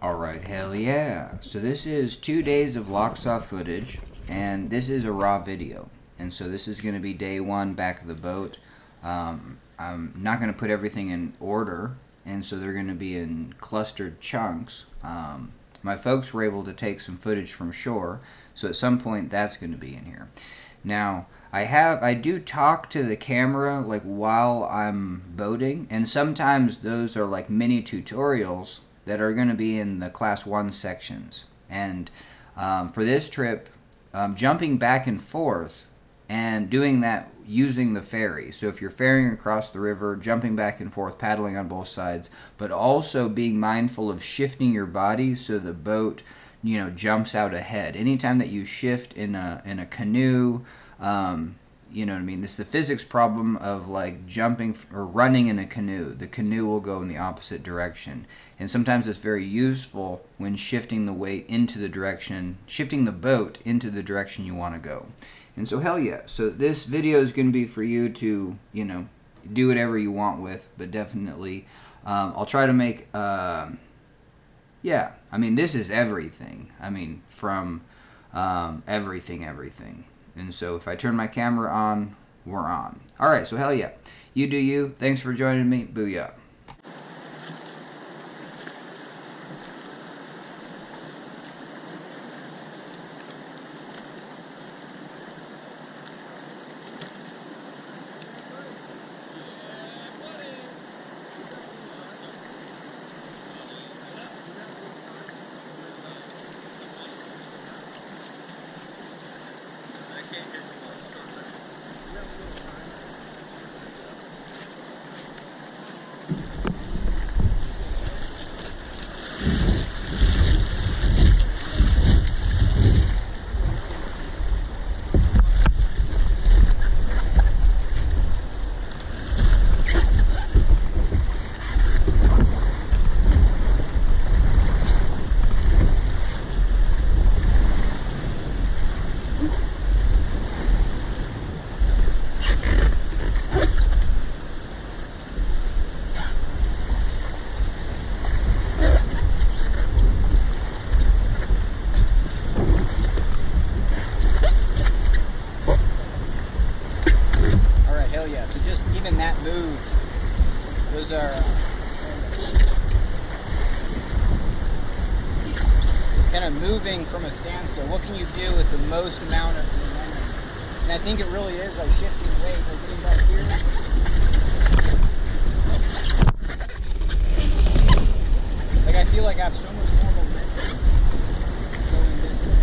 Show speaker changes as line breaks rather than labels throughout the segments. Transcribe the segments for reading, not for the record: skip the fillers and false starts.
Alright, hell yeah. So this is 2 days of LOCHSA footage, and this is a raw video. And so this is going to be day one back of the boat. I'm not going to put everything in order, and so they're going to be in clustered chunks. My folks were able to take some footage from shore, so at some point that's going to be in here. Now, I do talk to the camera like while I'm boating, and sometimes those are like mini tutorials that are going to be in the class 1 sections. And for this trip, jumping back and forth and doing that using the ferry. So if you're ferrying across the river, jumping back and forth, paddling on both sides, but also being mindful of shifting your body so the boat, jumps out ahead. Anytime that you shift in a canoe, you know what I mean? This is the physics problem of like jumping or running in a canoe. The canoe will go in the opposite direction. And sometimes it's very useful when shifting the weight into the direction, shifting the boat into the direction you want to go. And so hell yeah. So this video is going to be for you to, do whatever you want with, but definitely I'll try to make, this is everything. From everything. And so if I turn my camera on, we're on. Alright, so hell yeah. You do you. Thanks for joining me. Booyah.
So just even that move, those are kind of moving from a standstill. What can you do with the most amount of momentum? And I think it really is like shifting weight, like getting back here. Like I feel like I have so much more momentum going this way.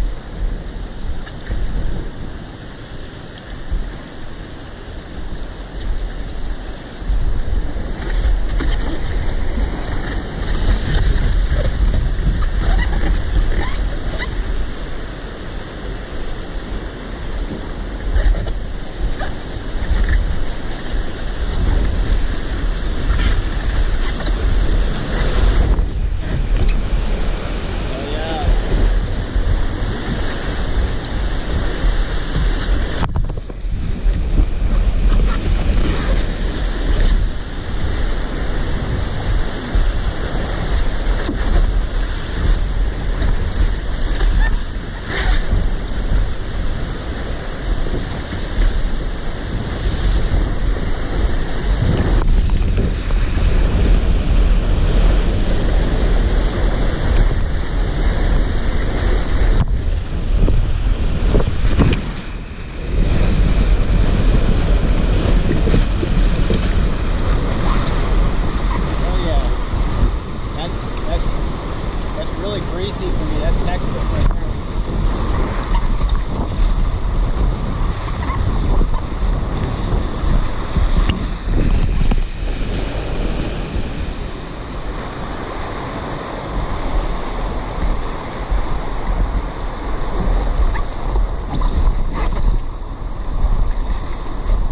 Really greasy for me. That's textbook right there.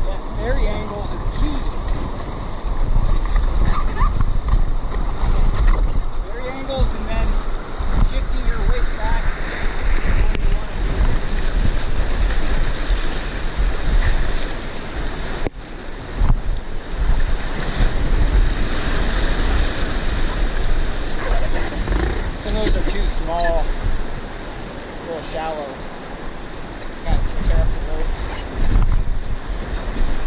That ferry angle is key. Ferry angles and then shifting your weight back those are too small, a little shallow. Kind of tear up the rope.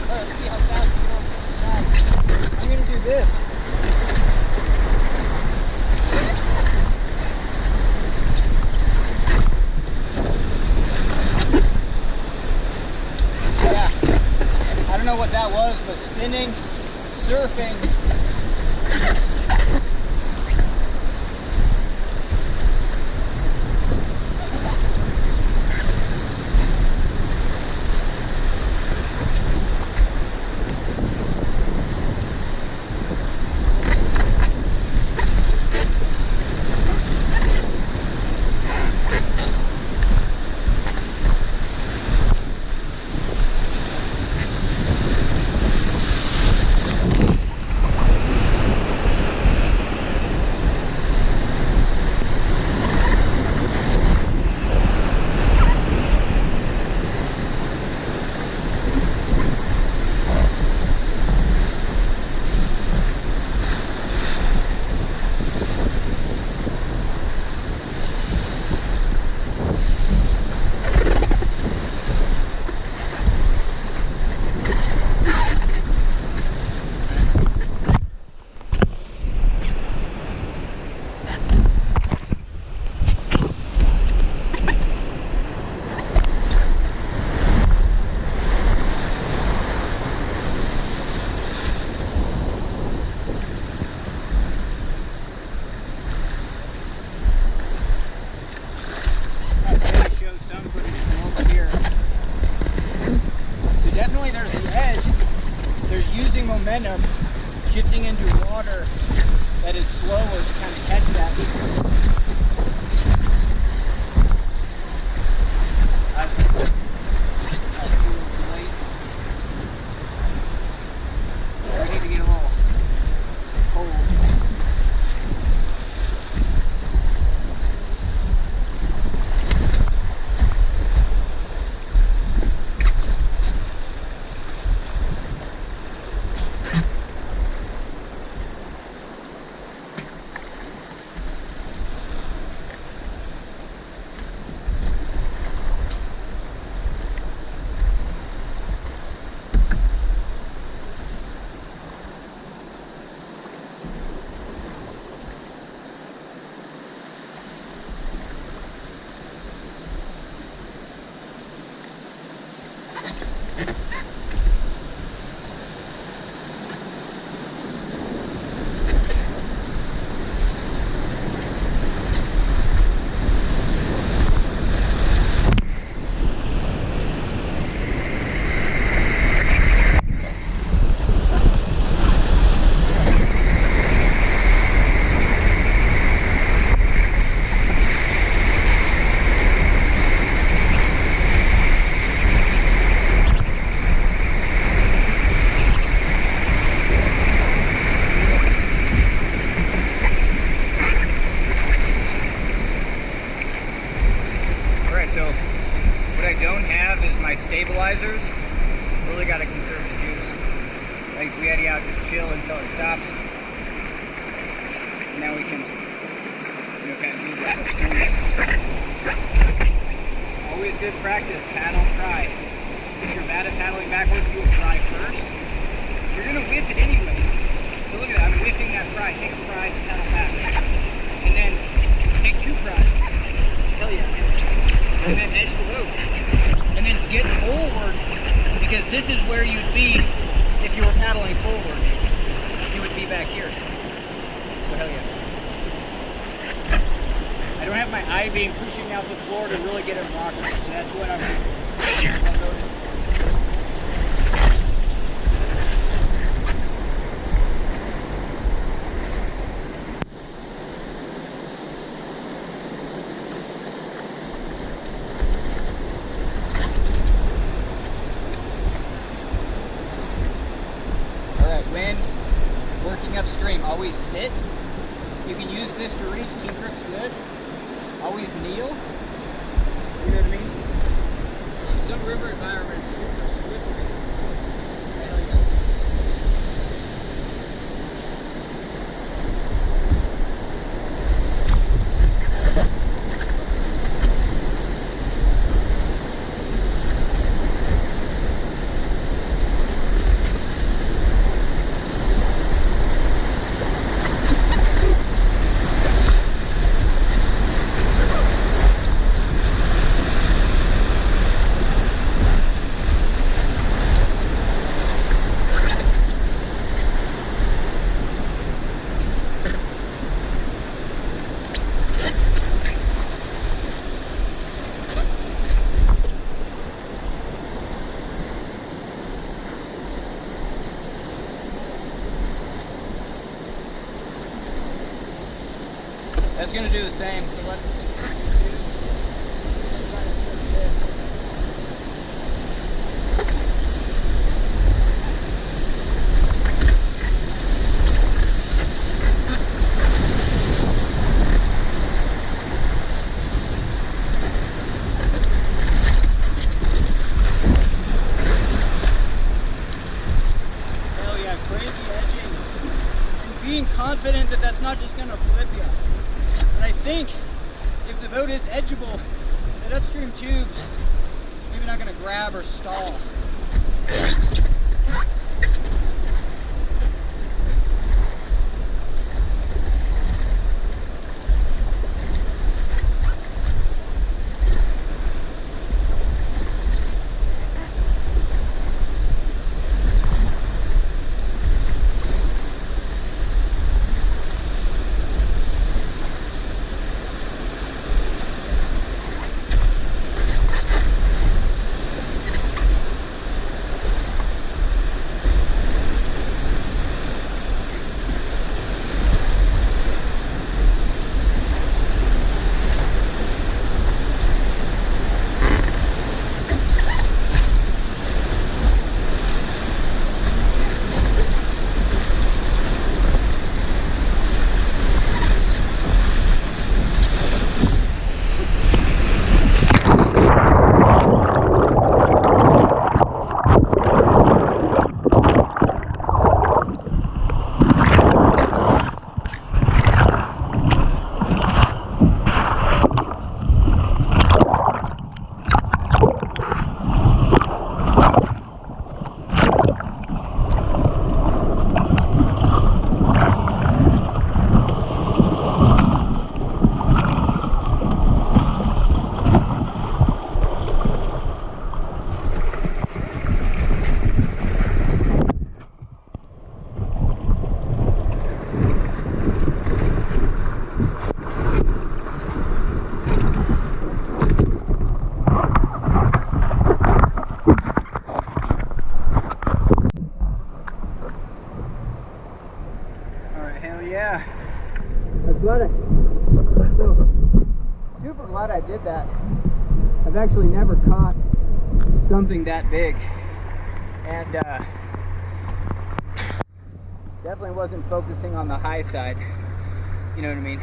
Alright, let's see how fast you go inside. I'm gonna do this. Yeah, I don't know what that was, but spinning, surfing. Momentum shifting into water that is slower to kind of catch that. I need to get a little cold. Stabilizers, really got to conserve the juice. Like we had to just chill until it stops. And now we can, kind of do this. Always good practice, paddle, try. If you're bad at paddling backwards, you will try first. You're going to whiff it anyway. So look at that, I'm whiffing that fry. Take a fry, paddle back. And then take 2 fries. Hell yeah. And then edge the rope. And then get forward, because this is where you'd be if you were paddling forward. You would be back here. So hell yeah. I don't have my I-beam pushing out the floor to really get it rocking, so that's what I'm doing. When working upstream, always sit. You can use this to reach, keep grips good. Always kneel. You know what I mean? Some river environments super slippery. Hell yeah. it's gonna do the same. So let's being confident that that's not just going to flip you. But I think if the boat is edgeable, that upstream tube's maybe not going to grab or stall. Yeah, I'm glad super glad I did that. I've actually never caught something that big, and definitely wasn't focusing on the high side. You know what I mean?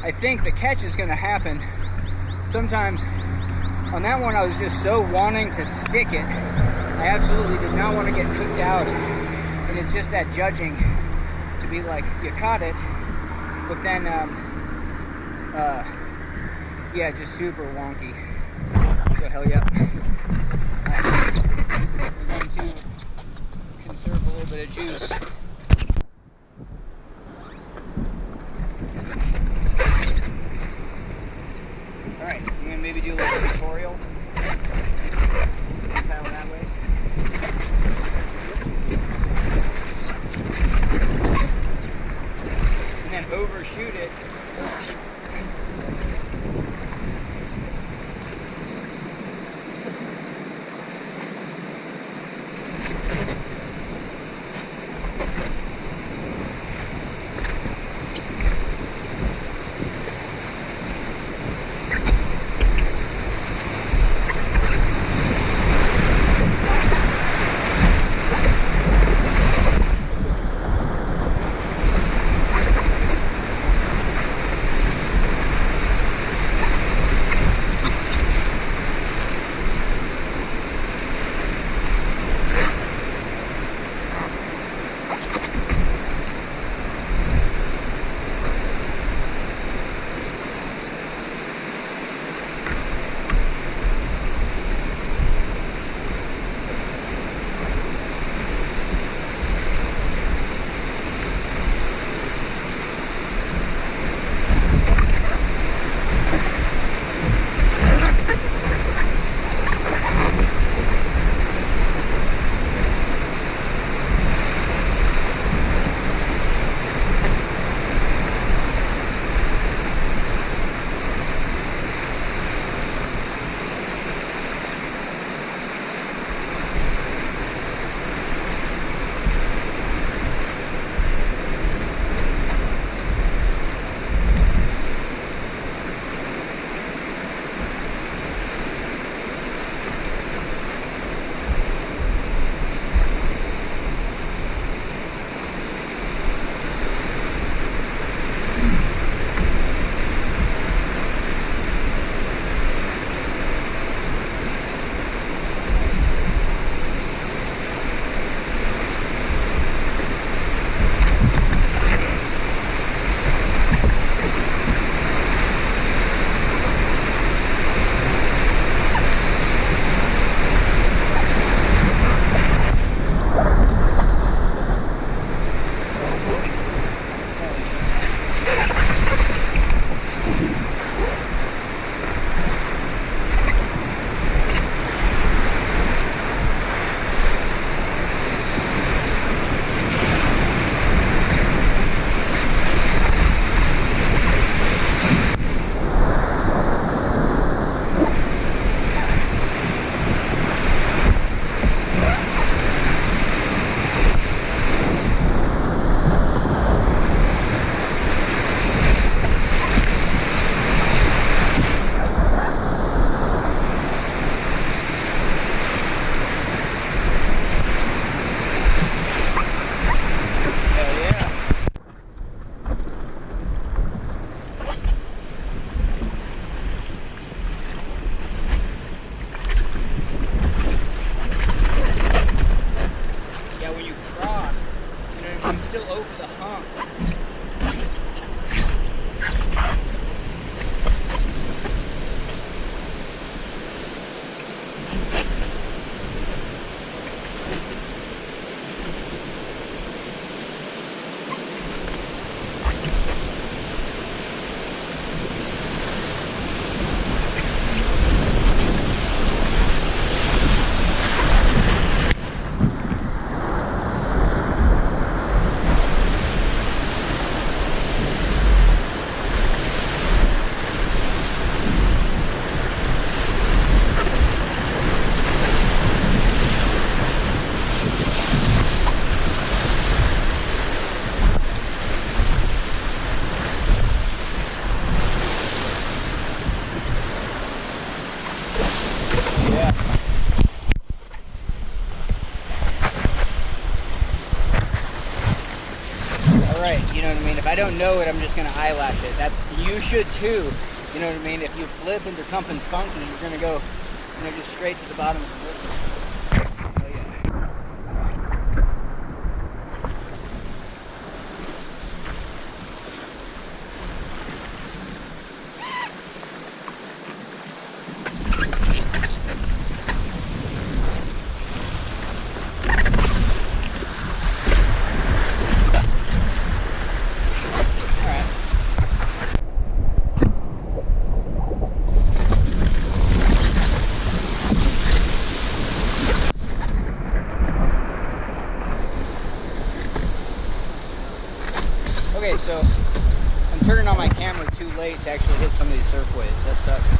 I think the catch is going to happen. Sometimes on that one, I was just so wanting to stick it. I absolutely did not want to get cooked out, and it's just that judging. Be like, you caught it, but then yeah, just super wonky. So hell yeah. We're going to conserve a little bit of juice. All right, I'm gonna maybe do a little tutorial. Paddle that way. And then overshoot it. I don't know it, I'm just gonna eyelash it. You should too. You know what I mean? If you flip into something funky, you're gonna go, just straight to the bottom of the boat. Oh, yeah. Okay, so I'm turning on my camera too late to actually hit some of these surf waves. That sucks.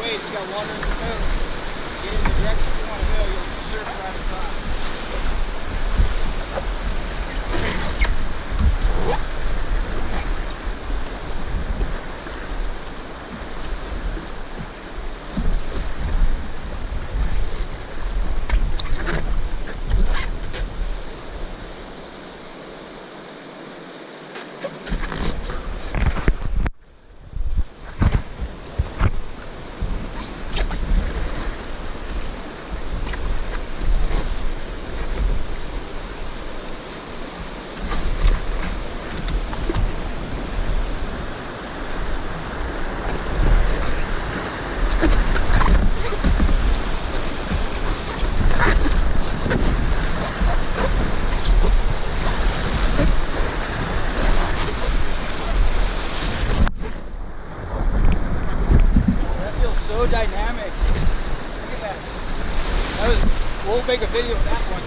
Waves, you got water in the boat. Get in the direction you want to go, you'll surf right across. So dynamic. Look at that. We'll make a video of that one.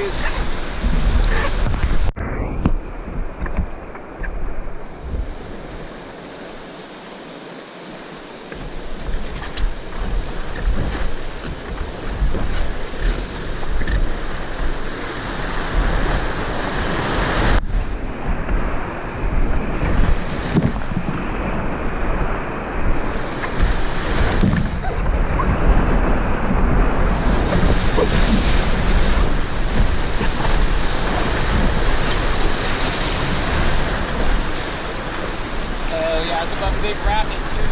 loose. Yeah, it's about a big rapid too.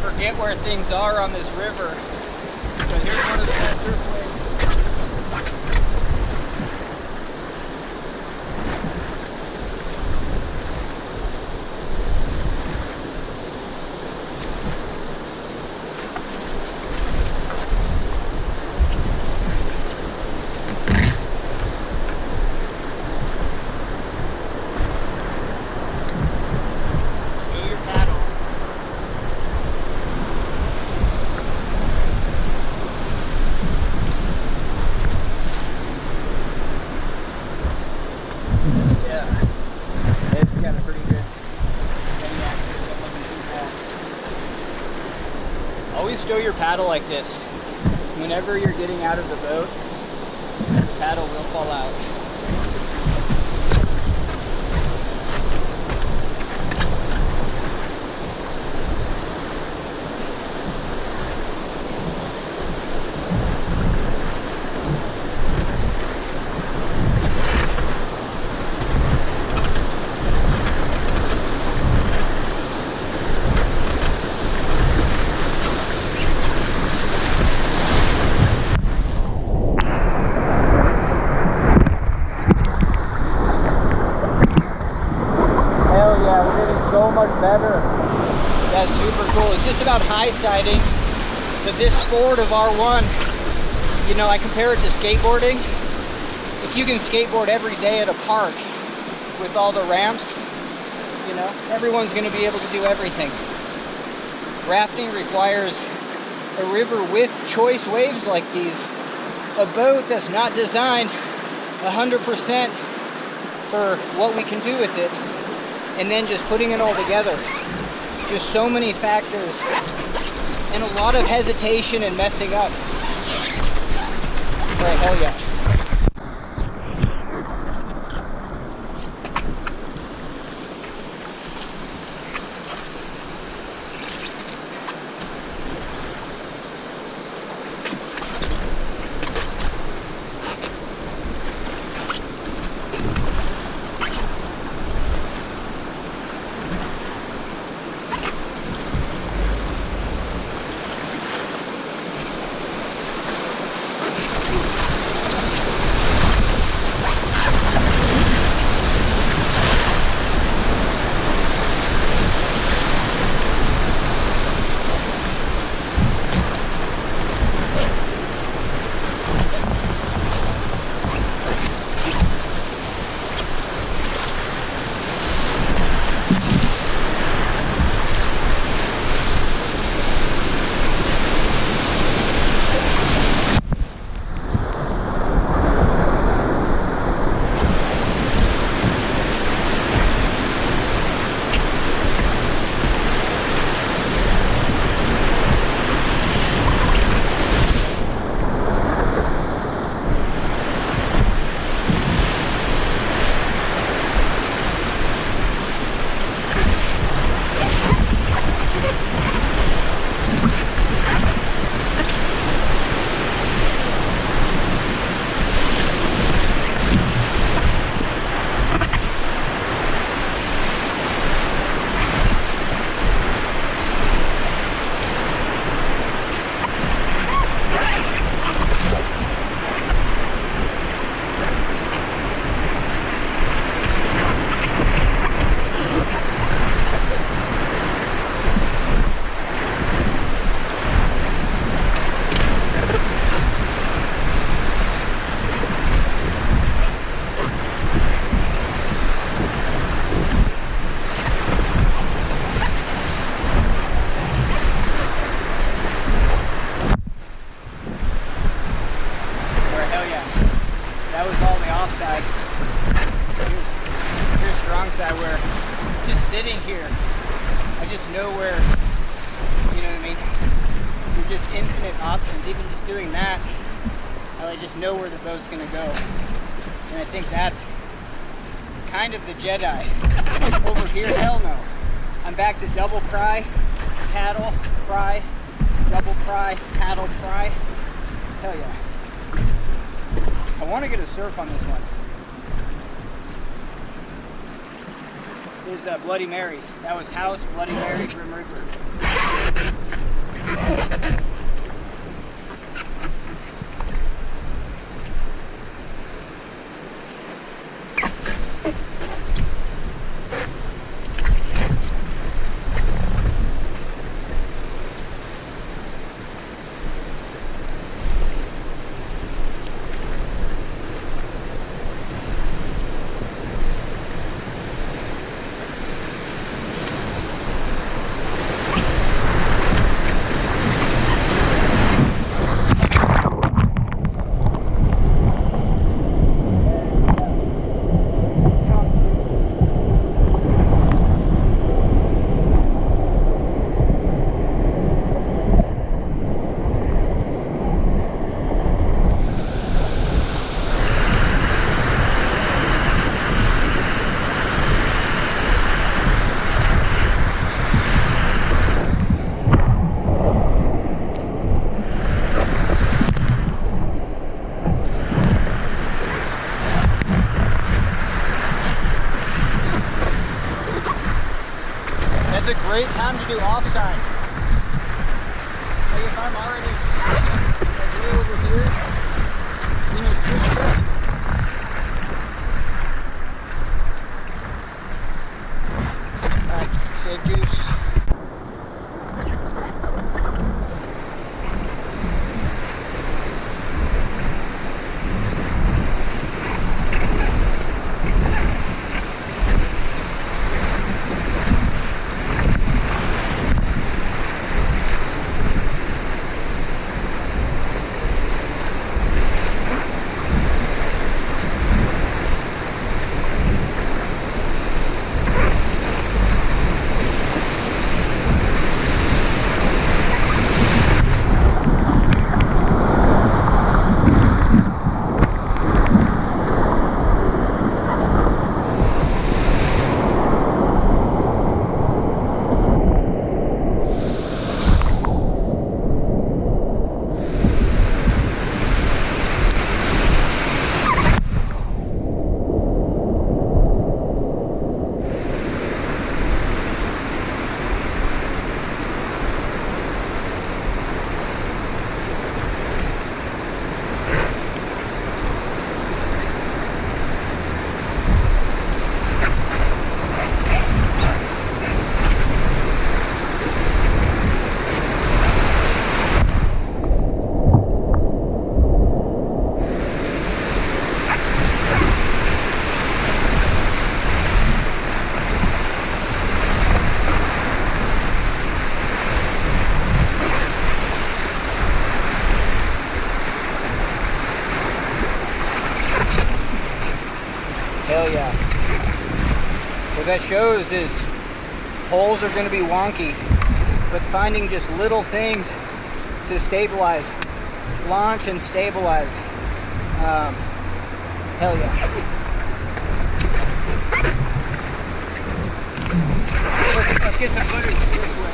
Forget where things are on this river. But here's one of the best surfways. Always stow your paddle like this. Whenever you're getting out of the boat, the paddle will fall out. So much better. That's super cool. It's just about high siding, but this sport of R1, you know, I compare it to skateboarding. If you can skateboard every day at a park with all the ramps, you know, everyone's going to be able to do everything. Rafting requires a river with choice waves like these, a boat that's not designed 100% for what we can do with it, and then just putting it all together. Just so many factors and a lot of hesitation and messing up. But hell yeah. sitting here, I just know where, you know what I mean? There's just infinite options. Even just doing that, I just know where the boat's gonna go. And I think that's kind of the Jedi. Over here, hell no. I'm back to double pry, paddle, pry, double pry, paddle, pry. Hell yeah. I want to get a surf on this one. There's Bloody Mary. That was House, Bloody Mary, Grim Reaper. That's a great time to do offside. Like if I'm already like way over here, you know, switch it. Alright, save juice. Hell yeah. What that shows is holes are going to be wonky, but finding just little things to stabilize, launch and stabilize. Hell yeah. Let's get some footage this way.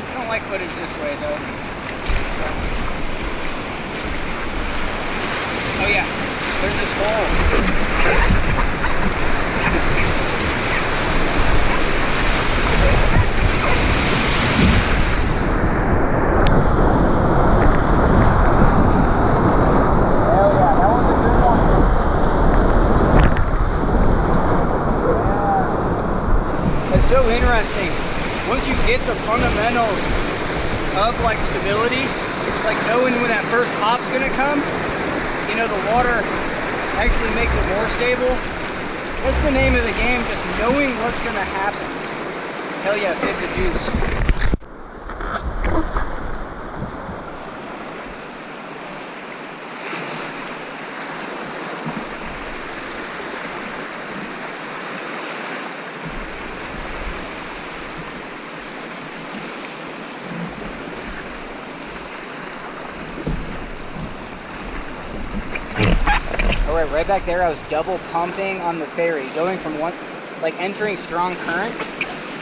I don't like footage this way though. Oh yeah, there's this hole. Hell yeah, that one's a good one. Yeah. It's so interesting. Once you get the fundamentals of like stability, like knowing when that first pop's gonna come, you know, the water actually makes it more stable. That's the name of the game, just knowing what's gonna happen. Hell yeah, save the juice. right back there, I was double pumping on the ferry, going from one, like entering strong current.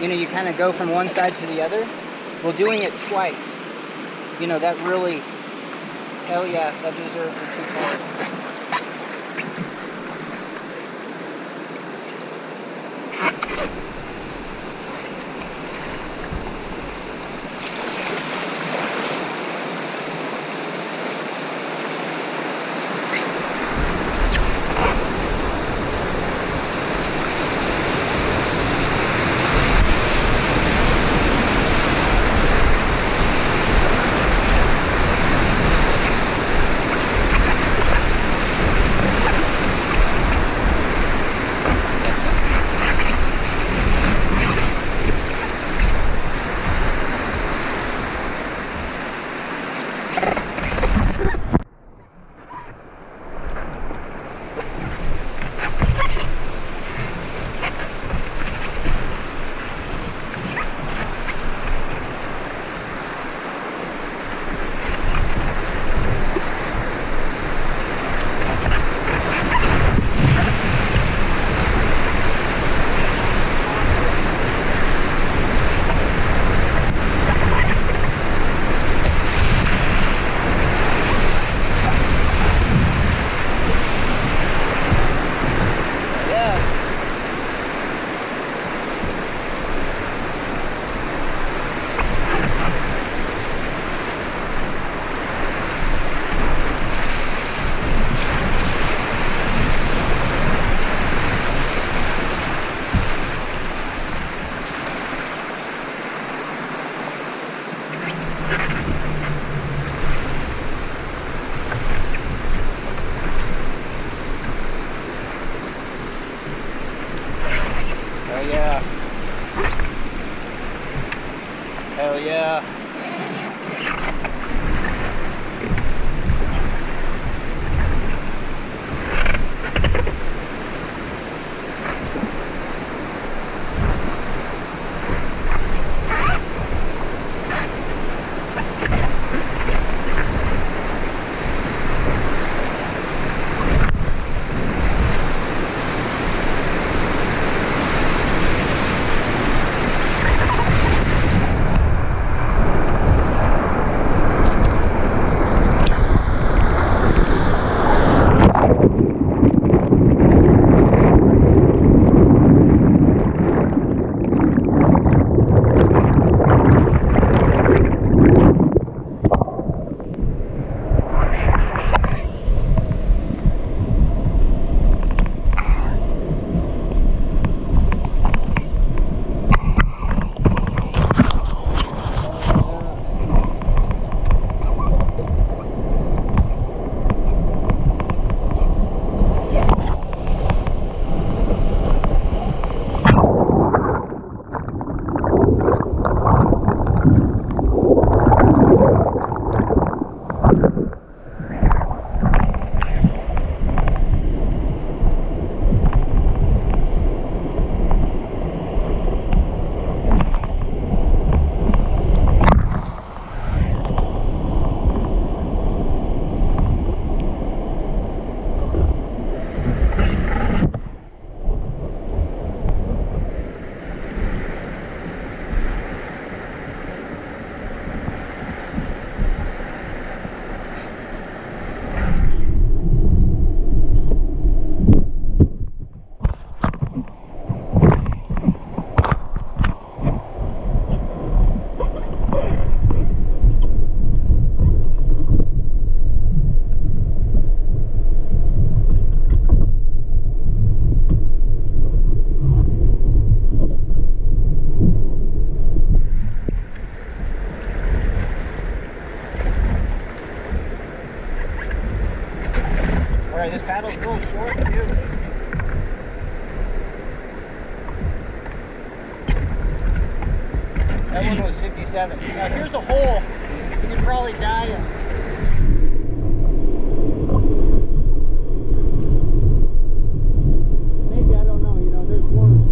You know, you kind of go from one side to the other. Well, doing it twice, you know, that really, hell yeah, that deserves a 2 point. Hell yeah. Alright, this paddle's a little short too. That one was 57. Now here's a hole you could probably die in. Maybe, I don't know, you know, there's one.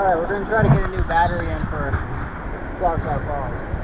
Alright, we're going to try to get a new battery in for LOCHSA Falls.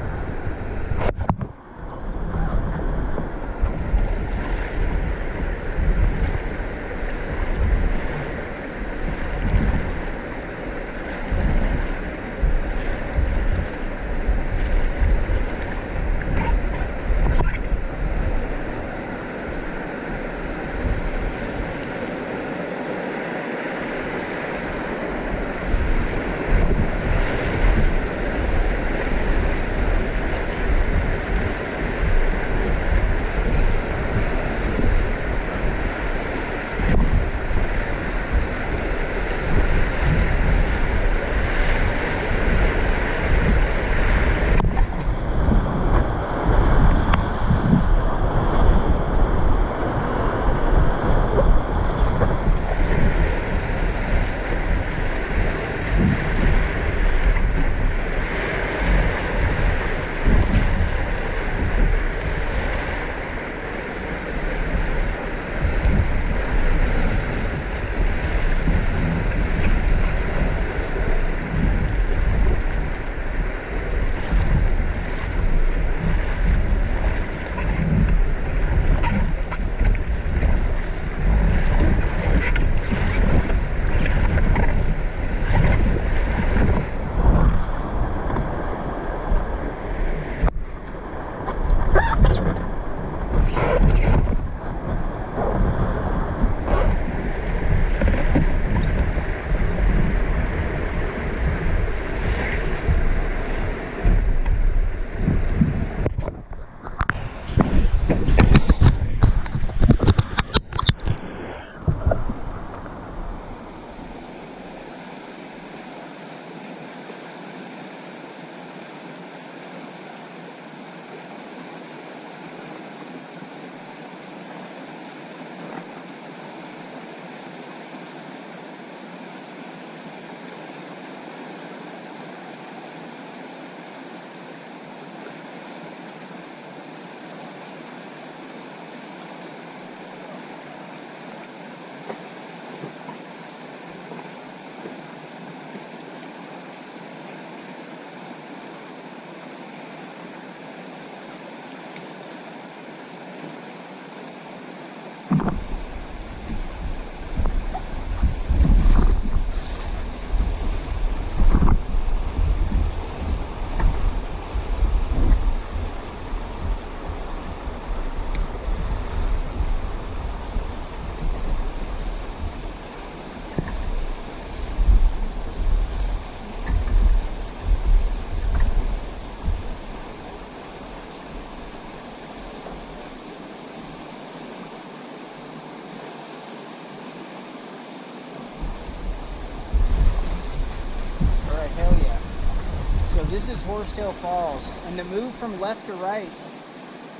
This is Horsetail Falls, and the move from left to right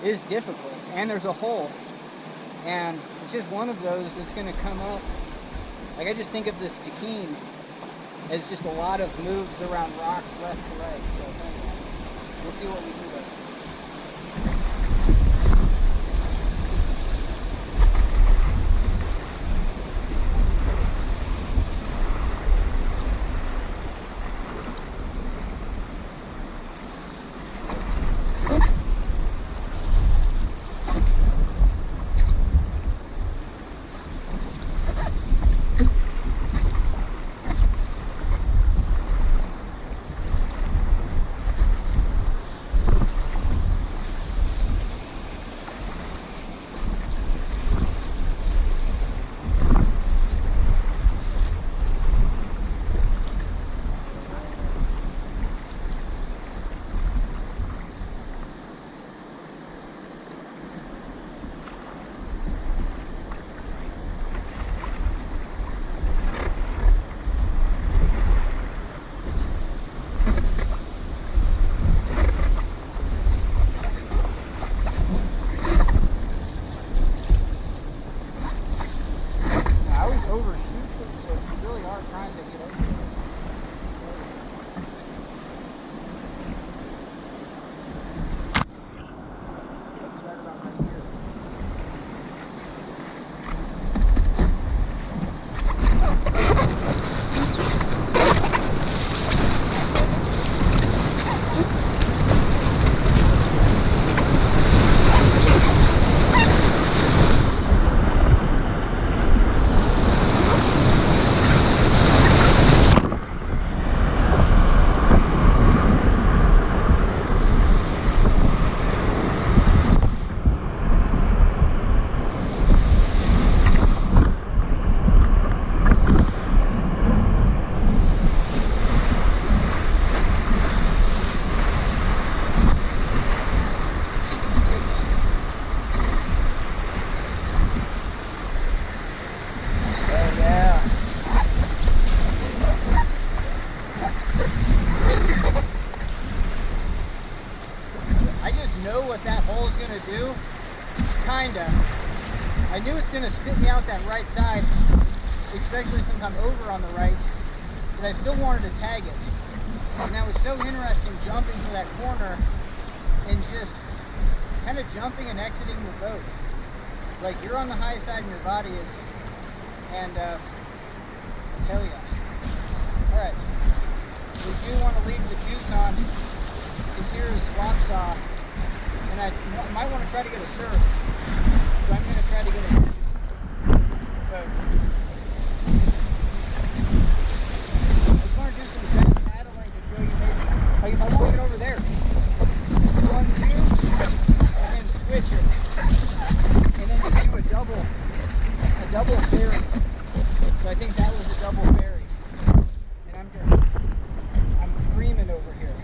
is difficult, and there's a hole, and it's just one of those that's going to come up. Like, I just think of the Stikine as just a lot of moves around rocks left to right, so anyway, we'll see what we do there. I knew it's going to spit me out that right side, especially since I'm over on the right, but I still wanted to tag it. And that was so interesting, jumping to that corner and just kind of jumping and exiting the boat. Like, you're on the high side and your body is, and hell yeah. Alright, we do want to leave the juice on, because here is LOCHSA, and I might want to try to get a surf, so I'm going to try to get a boat. I just want to do some zen paddling to show you maybe, like if I want to get over there, 1, 2, and then switch it, and then just do a double ferry. So I think that was a double ferry, and I'm screaming over here.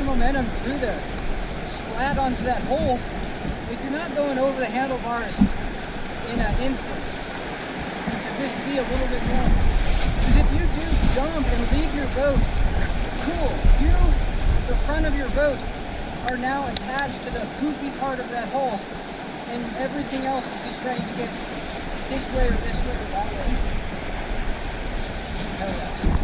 momentum through there, splat onto that hole, if you're not going over the handlebars in an instant, you should just be a little bit more. Because if you do jump and leave your boat, cool, the front of your boat are now attached to the poopy part of that hole, and everything else is just trying to get this way or that way. Hell yeah.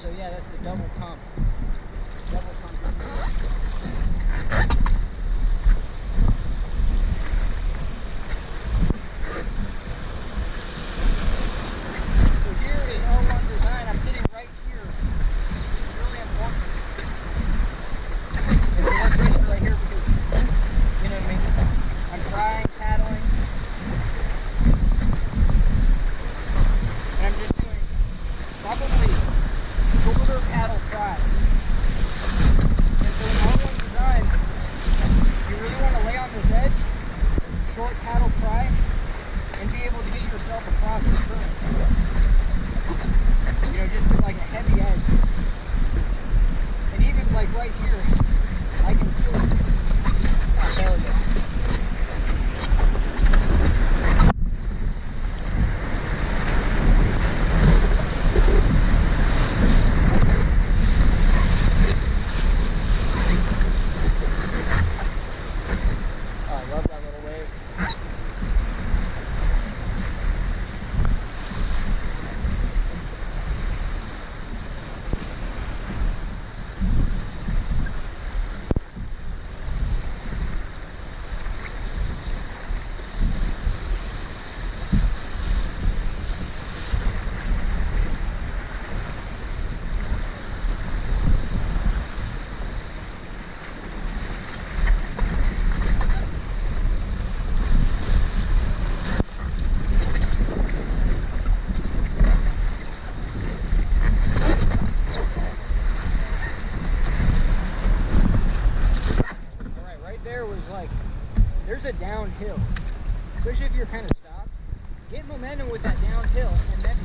So yeah, that's the double pump. Double pump. So here is R1 design. I'm sitting right here. It's really important. It's a workstation right here because, you know what I mean? I'm frying, paddling. And I'm just doing probably shoulder paddle fries. And so in R1 design, you really want to lay on this edge, short paddle fry, and be able to get yourself across the current. You know, just with like a heavy edge. And even like right here, I can feel it. Oh, hell yeah. Oh, I love that little wave. There's a downhill, especially if you're kind of stopped. Get momentum with that downhill and then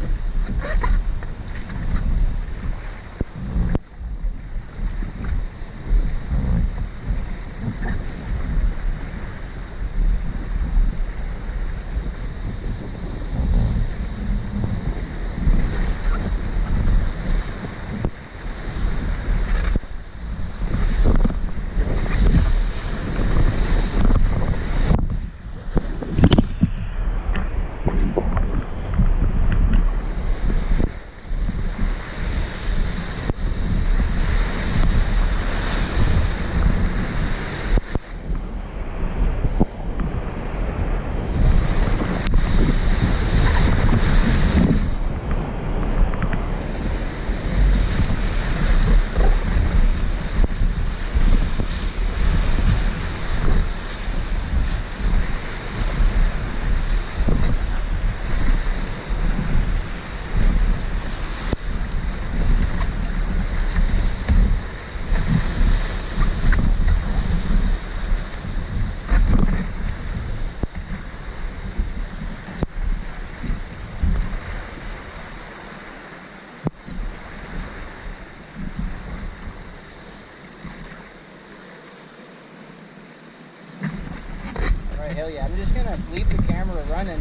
hell yeah, I'm just gonna leave the camera running.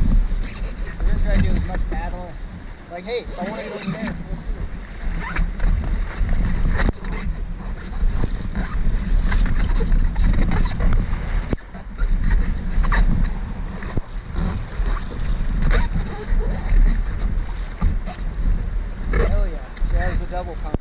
I'm gonna try to do as much paddling. Like, hey, if I want to go in there, let's do it. Hell yeah, so that was the double pump.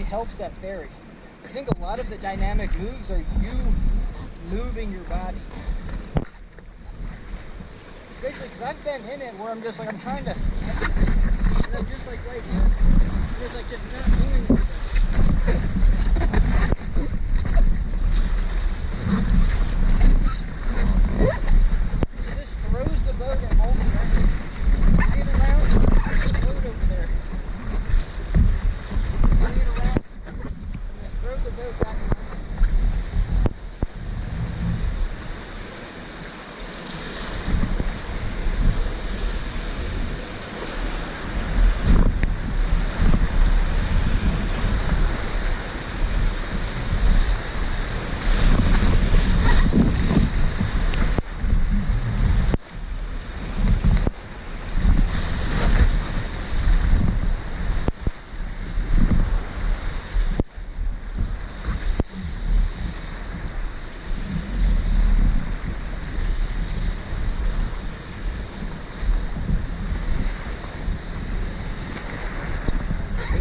Helps that ferry. I think a lot of the dynamic moves are you moving your body. Especially because I've been in it where I'm just like, I'm trying to, you know, just like right here, just like just not doing anything. It just throws the boat and holds it up. Get around, there's a boat over there. Bring it around. Throw the boat back in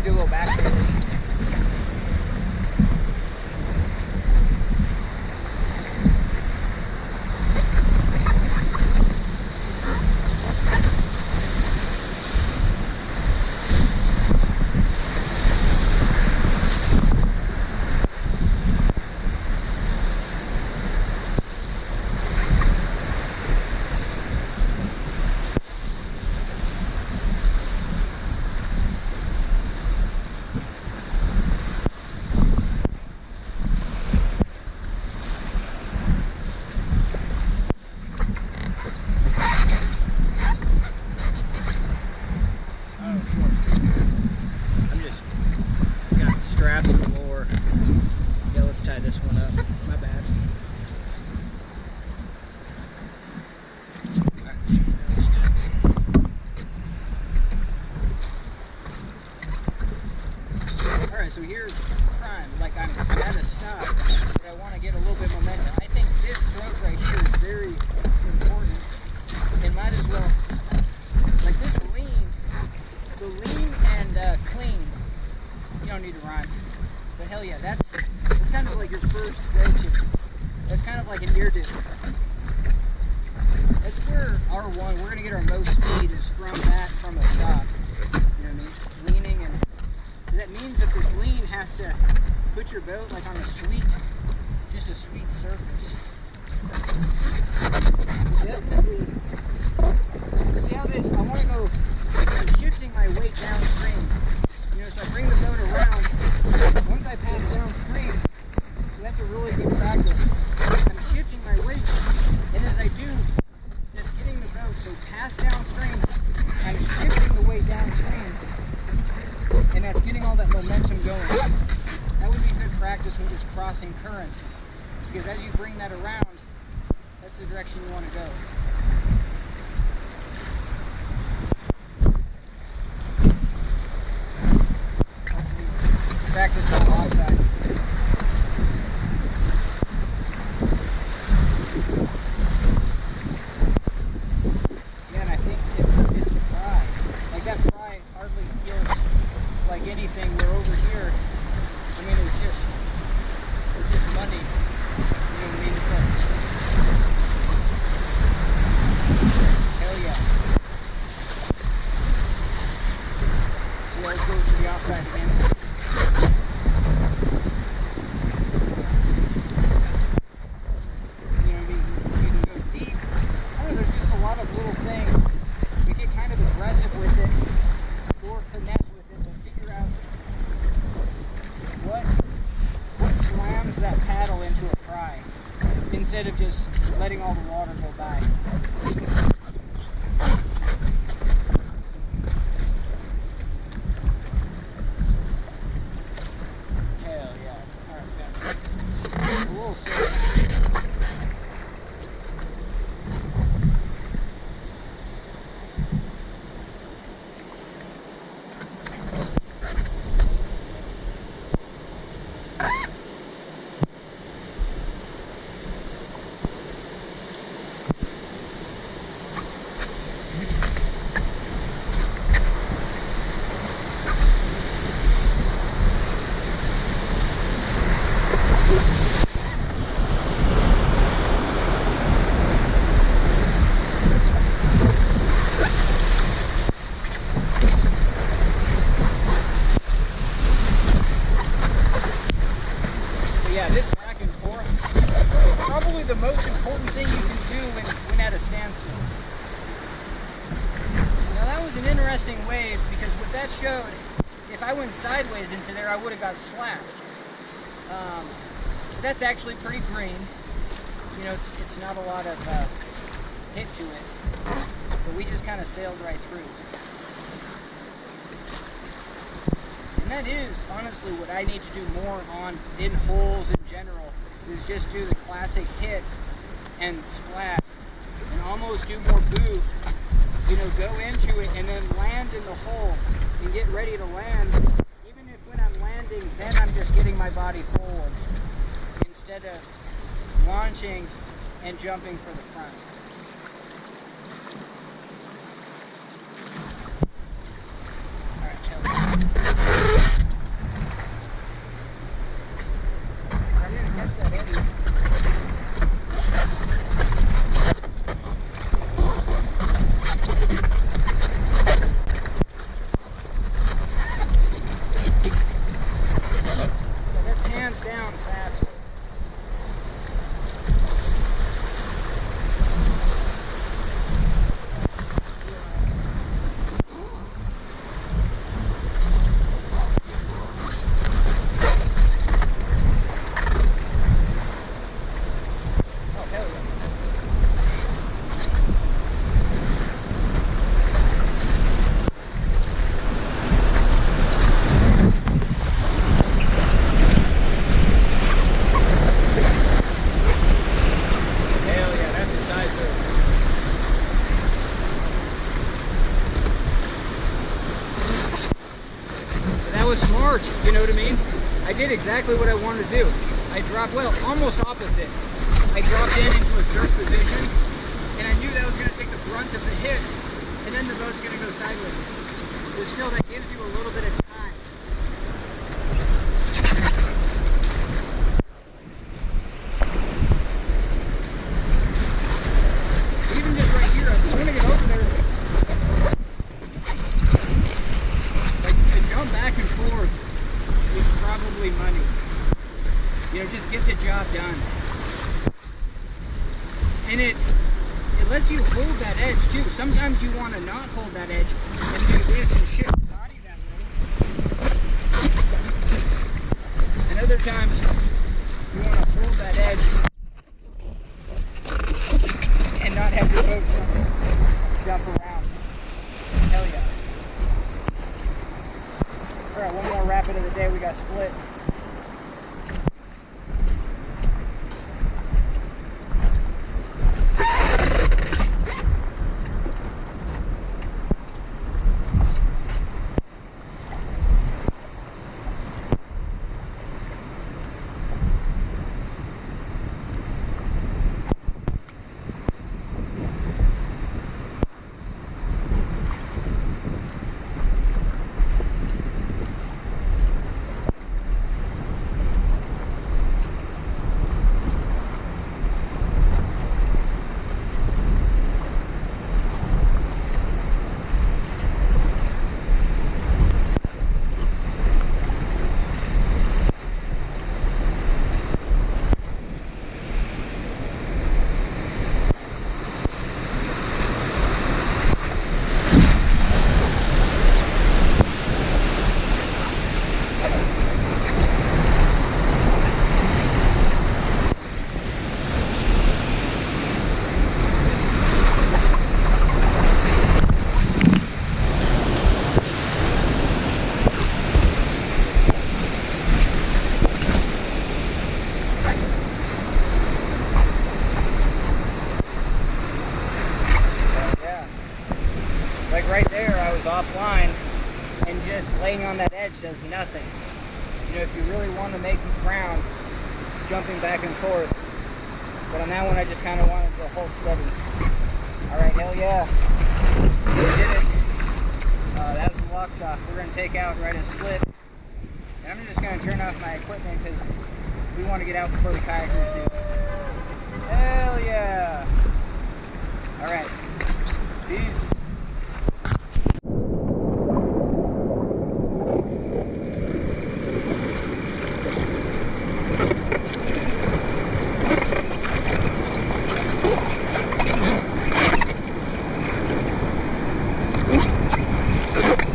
do a little back. I'm just got straps galore. Yeah, let's tie this one up. My bad. Alright, so here's prime. Like I'm at a stop, but I want to get a little bit of momentum. I think this stroke right here is very important and might as well, like this lean, the lean and clean, you don't need to rhyme, but hell yeah, that's kind of like your first go-to. That's kind of like an ear dip. That's where R1, we're going to get our most speed is from a stop. You know what I mean? Leaning, and that means that this lean has to put your boat like on just a sweet surface. Definitely. See how this, I want to go, I'm shifting my weight downstream. You know, so I bring the boat around. Once I pass downstream, so that's a really good practice. I'm shifting my weight, and as I do, just getting the boat, so pass downstream, I'm shifting the weight downstream, and that's getting all that momentum going. That would be good practice when just crossing currents, because as you bring that around, that's the direction you want to go. Practice on the outside. Yeah, and I think it's the pry. Like that pry hardly feels like anything. Where over here, I mean, it's just money. You know what I mean? It's like, hell yeah. So yeah, let's go to the outside again. Instead of just letting all the water go by. Hell yeah. Alright, a little slow. Yeah, this back and forth is probably the most important thing you can do when at a standstill. Now that was an interesting wave because what that showed, if I went sideways into there, I would have got slapped. But that's actually pretty green. You know, it's not a lot of hit to it. So we just kind of sailed right through. And that is honestly what I need to do more on in holes in general, is just do the classic hit and splat and almost do more boof. You know, go into it and then land in the hole and get ready to land. Even if when I'm landing, then I'm just getting my body forward instead of launching and jumping for the front. All right, I'm gonna catch that eddy. Down faster. Oh, hell yeah. Was smart, you know what I mean? I did exactly what I wanted to do. I dropped, well, almost opposite. I dropped in into a surf position, and I knew that was going to take the brunt of the hit, and then the boat's going to go sideways. But still, that gives you a little bit of time. Even just right here, I'm going to get over there. Back and forth is probably money. You know, just get the job done. And it lets you hold that edge too. Sometimes you want to not hold that edge and do this and shift the body that way. And other times you want to hold that edge and not have your boat jump around. Hell yeah. Alright, one more rapid of the day, we got split. Like right there, I was offline, and just laying on that edge does nothing. You know, if you really want to make ground, jumping back and forth. But on that one, I just kind of wanted to hold steady. All right, hell yeah. We did it. That was the LOCHSA. We're going to take out right a split. And I'm just going to turn off my equipment because we want to get out before the kayakers do. Hell yeah. All right. Peace.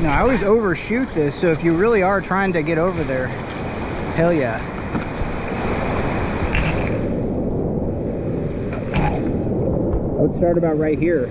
Now, I always overshoot this, so if you really are trying to get over there, hell yeah. let's start about right here.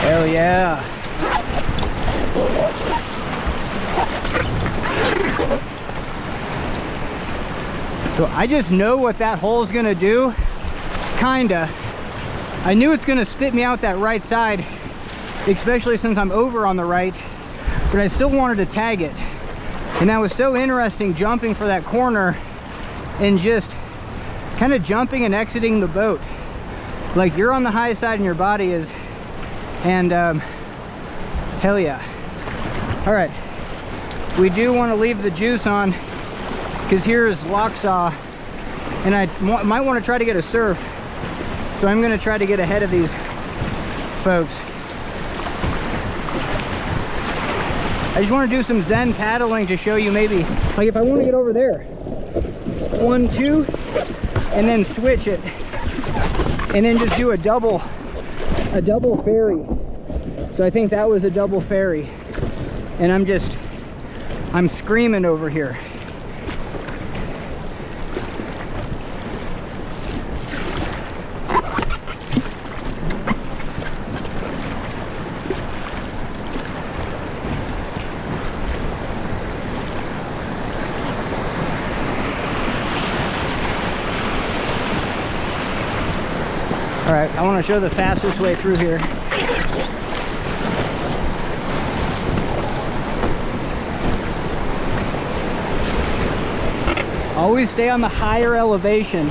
Hell yeah. So I just know what that hole is gonna do, kinda. I knew it's gonna spit me out that right side, especially since I'm over on the right, but I still wanted to tag it. And that was so interesting, jumping for that corner and just kind of jumping and exiting the boat. Like you're on the high side and your body is. And hell yeah. All right, we do want to leave the juice on because here is LOCHSA, and I might want to try to get a surf, so I'm going to try to get ahead of these folks. I just want to do some zen paddling to show you, maybe like if I want to get over there, 1 2 and then switch it, and then just do a double ferry. So I think that was a double ferry, and I'm screaming over here. All right, I want to show the fastest way through here. Always stay on the higher elevation.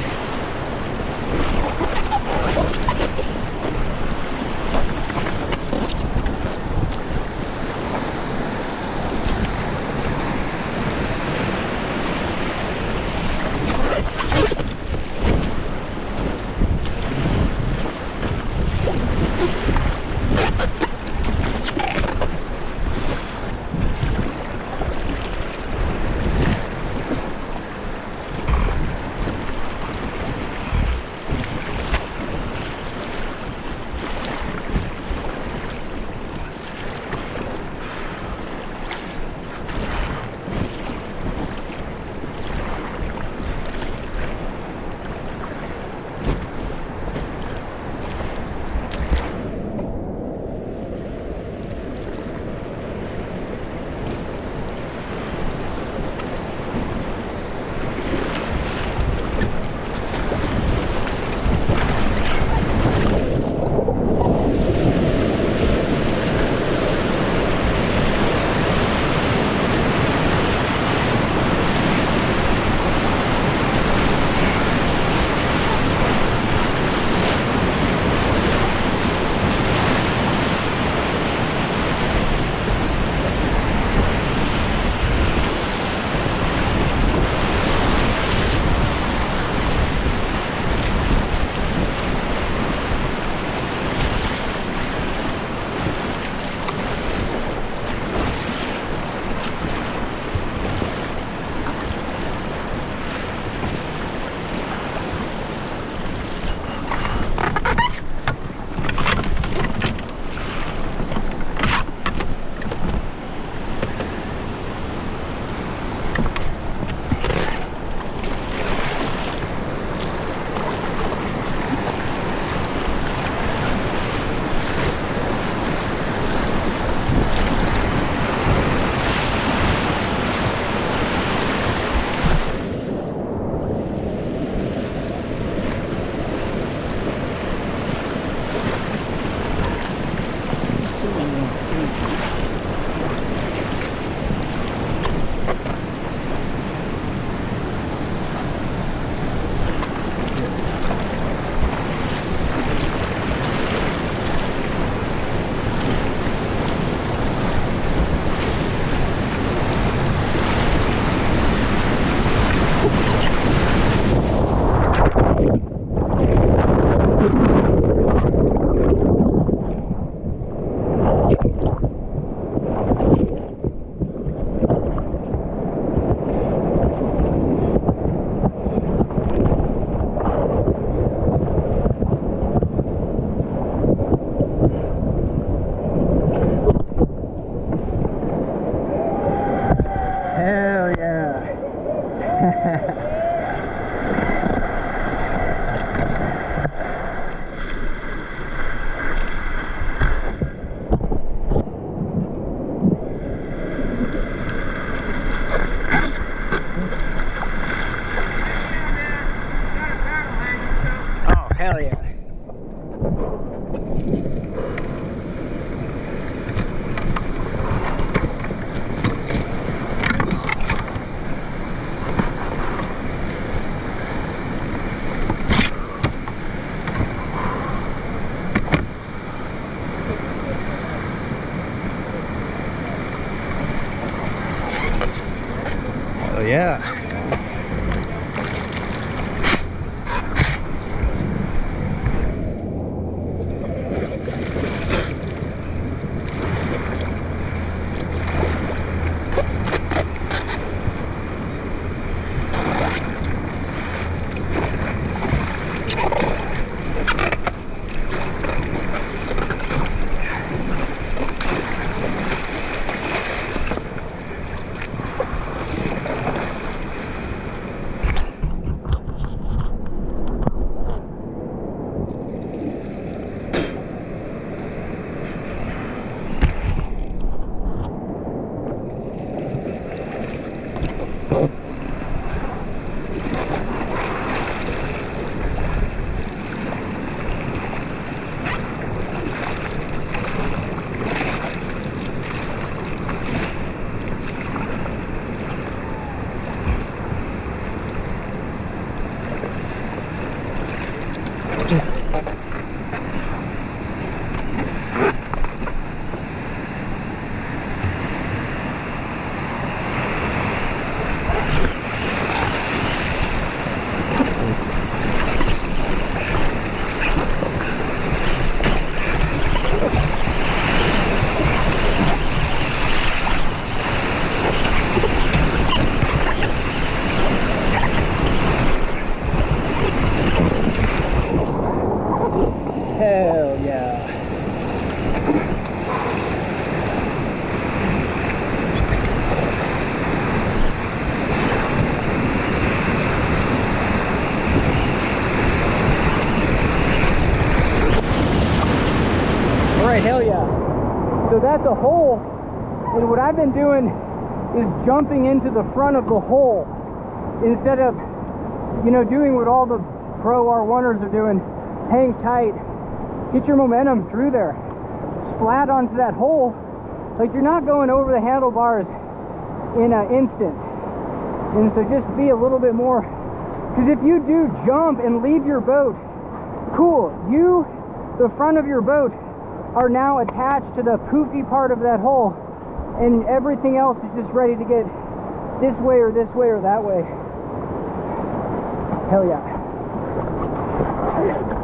Oh, hell yeah. Oh yeah. Hell yeah. All right, hell yeah. So that's a hole, and what I've been doing is jumping into the front of the hole instead of, you know, doing what all the pro R1ers are doing. Hang tight, get your momentum through there, splat onto that hole. Like, you're not going over the handlebars in an instant. And so just be a little bit more, because if you do jump and leave your boat, cool, the front of your boat are now attached to the poofy part of that hole, and everything else is just ready to get this way or that way. Hell yeah. Hell yeah.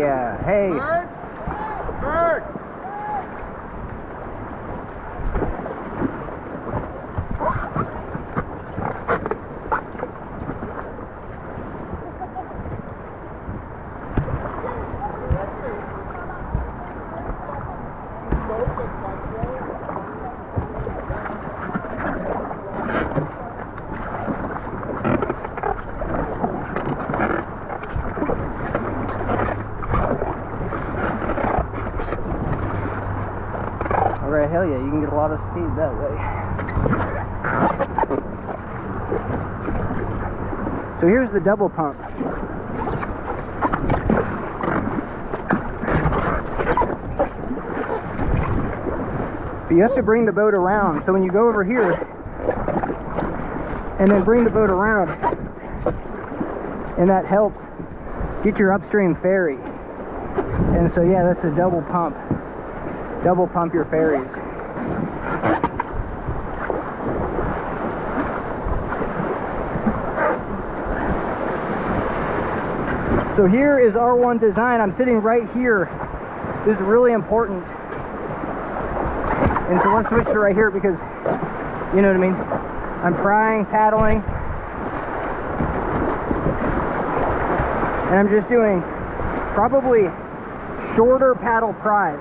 yeah. Hey.
Bird. Bird.
Alright, hell yeah, you can get a lot of speed that way. So here's the double pump. But you have to bring the boat around. So when you go over here and then bring the boat around, and that helps get your upstream ferry. And so yeah, that's a double pump. Double pump your ferries. So here is R1 design. I'm sitting right here. This is really important. And so let's switch to right here because, you know what I mean? I'm prying, paddling. And I'm just doing probably shorter paddle pries.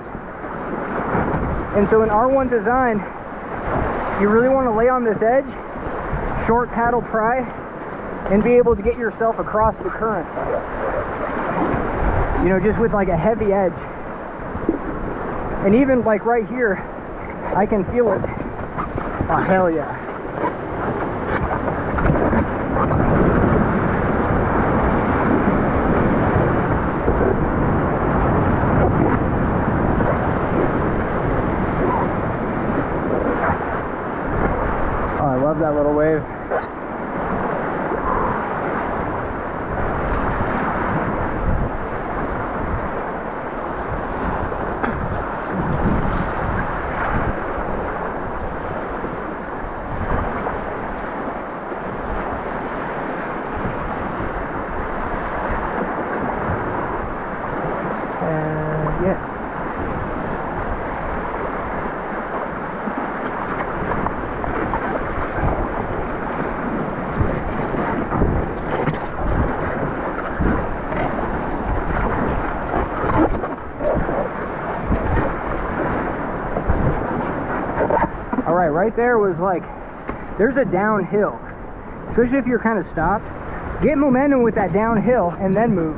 And so in R1 design, you really want to lay on this edge, short paddle pry, and be able to get yourself across the current. You know, just with like a heavy edge. And even like right here, I can feel it. Oh, hell yeah. Love that little wave. Yeah. Alright, right there was like, there's a downhill. Especially if you're kind of stopped. Get momentum with that downhill and then move.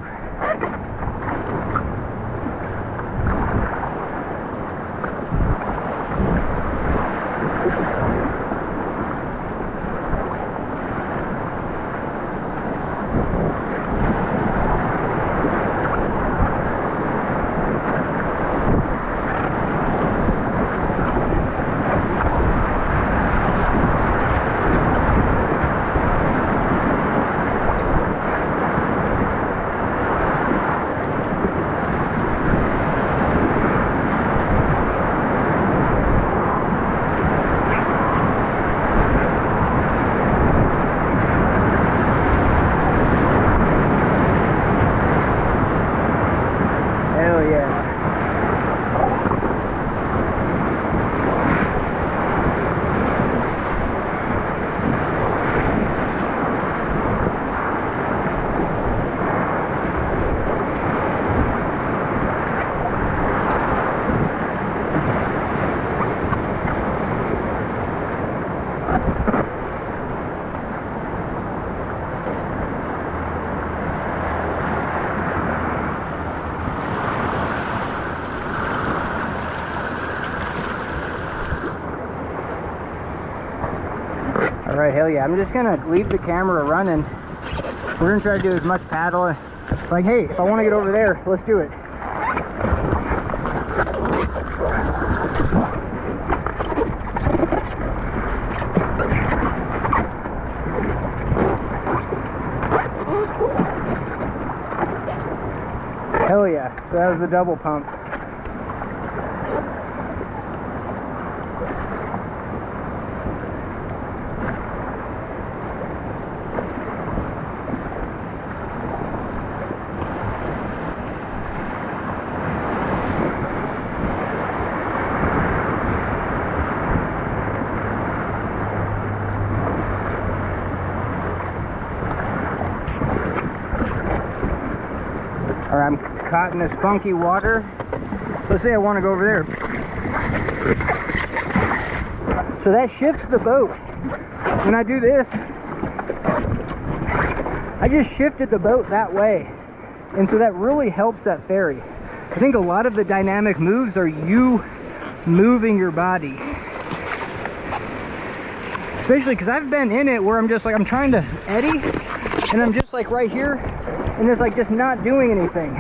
Alright, hell yeah. I'm just gonna leave the camera running. We're gonna try to do as much paddling. Like, hey, if I want to get over there, let's do it. Hell yeah. So that was the double pump. or I'm caught in this funky water. Let's say I want to go over there. So that shifts the boat. When I do this, I just shifted the boat that way. And so that really helps that ferry. I think a lot of the dynamic moves are you moving your body. Especially because I've been in it where I'm just like, I'm trying to eddy, and I'm just like right here, and it's like just not doing anything.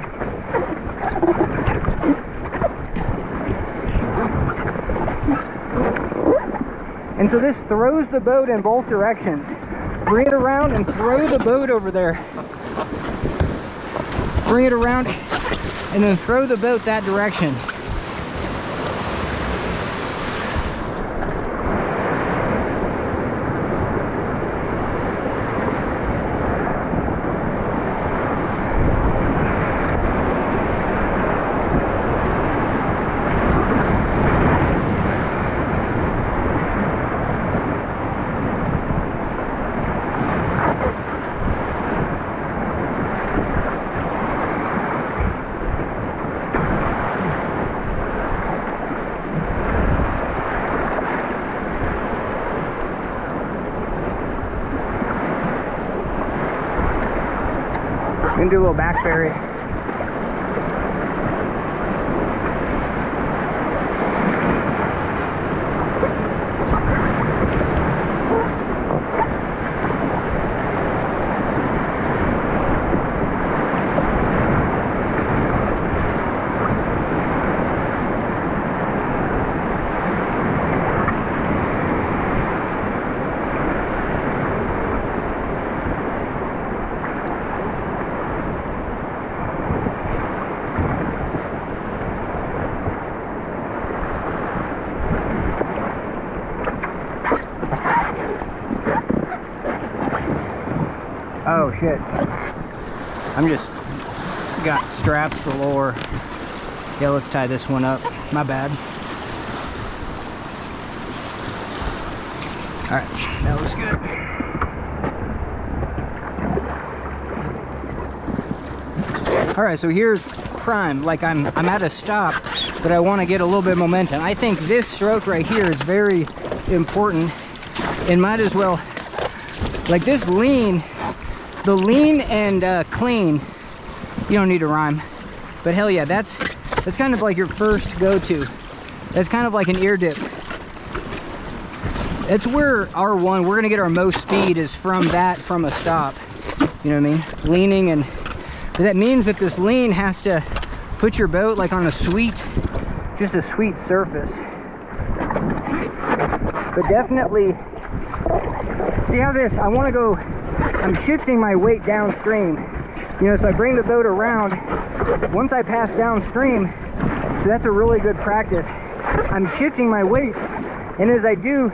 And so this throws the boat in both directions. Bring it around and throw the boat over there. Bring it around and then throw the boat that direction. We can do a little back ferry. Oh shit. I'm just got straps galore. Yeah, let's tie this one up. My bad. Alright, that looks good. Alright, so here's prime. Like I'm at a stop, but I want to get a little bit of momentum. I think this stroke right here is very important and might as well, like this lean, the lean and clean, you don't need to rhyme, but hell yeah, that's kind of like your first go-to. That's kind of like an ear dip. That's where R1, we're gonna get our most speed is from that, from a stop. You know what I mean? Leaning, and that means that this lean has to put your boat like on a sweet, just a sweet surface. But definitely, see how this, I wanna go, I'm shifting my weight downstream. You know, so I bring the boat around. Once I pass downstream, so that's a really good practice. I'm shifting my weight, and as I do,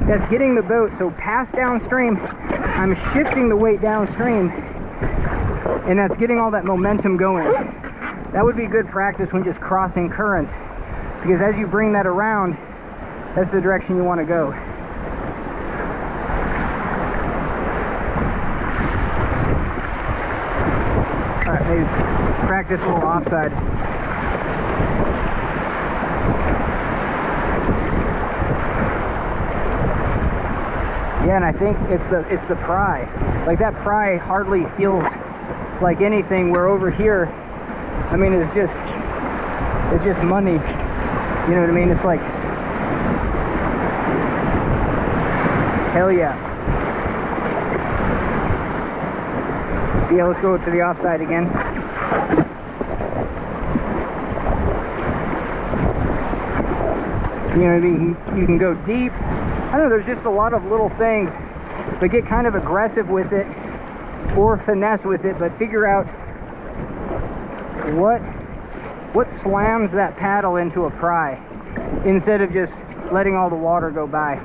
that's getting the boat, so pass downstream, I'm shifting the weight downstream, and that's getting all that momentum going. That would be good practice when just crossing currents, because as you bring that around, that's the direction you want to go. Alright, maybe practice a little offside. Yeah, and I think it's the pry. Like that pry hardly feels like anything, where over here, I mean, it's just money. You know what I mean? It's like, hell yeah. Yeah, let's go to the offside again. You know what I mean? You can go deep. I don't know, there's just a lot of little things, but get kind of aggressive with it or finesse with it, but figure out what slams that paddle into a pry instead of just letting all the water go by.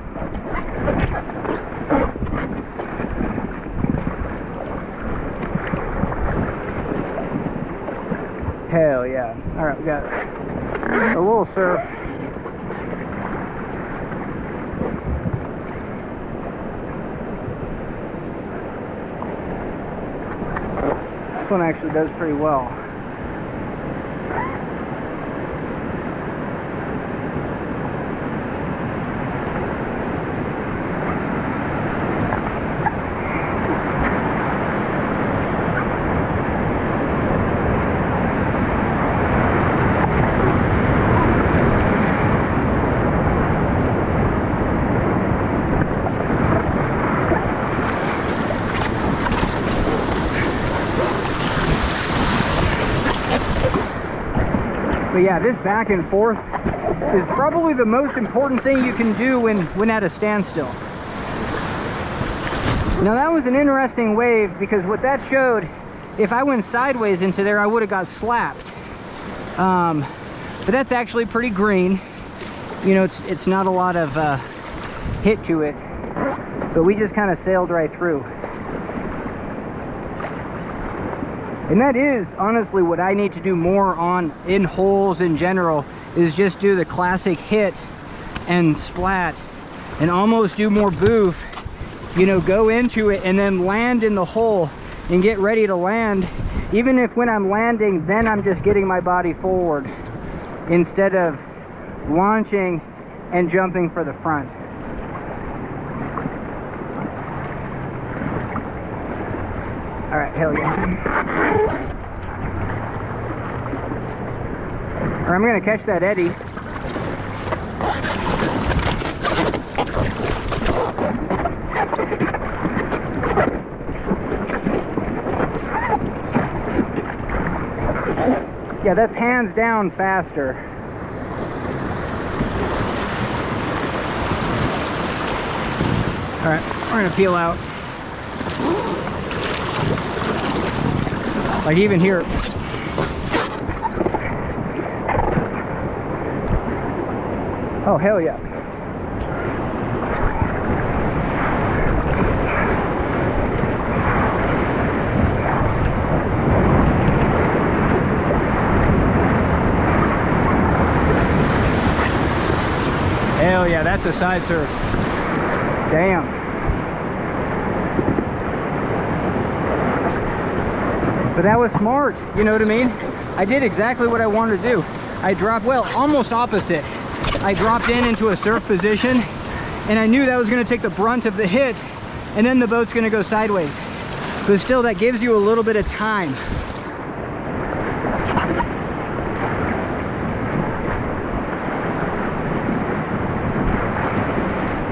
Hell yeah. Alright, we got a little surf. This one actually does pretty well. But yeah, this back and forth is probably the most important thing you can do when at a standstill. Now that was an interesting wave, because what that showed, if I went sideways into there, I would have got slapped. But that's actually pretty green. You know, it's not a lot of hit to it, but we just kind of sailed right through. And that is honestly what I need to do more on in holes in general, is just do the classic hit and splat and almost do more boof, you know, go into it and then land in the hole and get ready to land. Even if when I'm landing, then I'm just getting my body forward instead of launching and jumping for the front. All right, hell yeah. Or I'm gonna catch that eddy. Yeah, that's hands down faster. All right, we're gonna peel out. Like even here. Oh, hell yeah. Hell yeah, that's a side surf. Damn. But that was smart, you know what I mean? I did exactly what I wanted to do. I dropped, well, almost opposite. I dropped into a surf position, and I knew that was gonna take the brunt of the hit, and then the boat's gonna go sideways. But still, that gives you a little bit of time.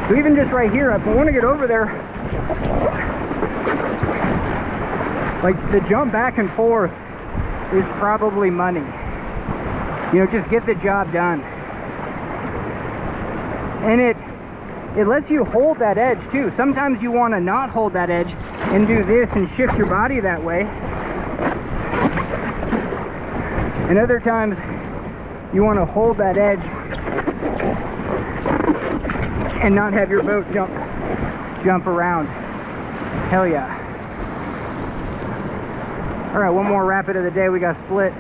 So even just right here, if I wanna get over there, like the jump back and forth is probably money. You know, just get the job done. And it lets you hold that edge too. Sometimes you want to not hold that edge and do this and shift your body that way. And other times you want to hold that edge and not have your boat jump around. Hell yeah. All right, one more rapid of the day. We got split.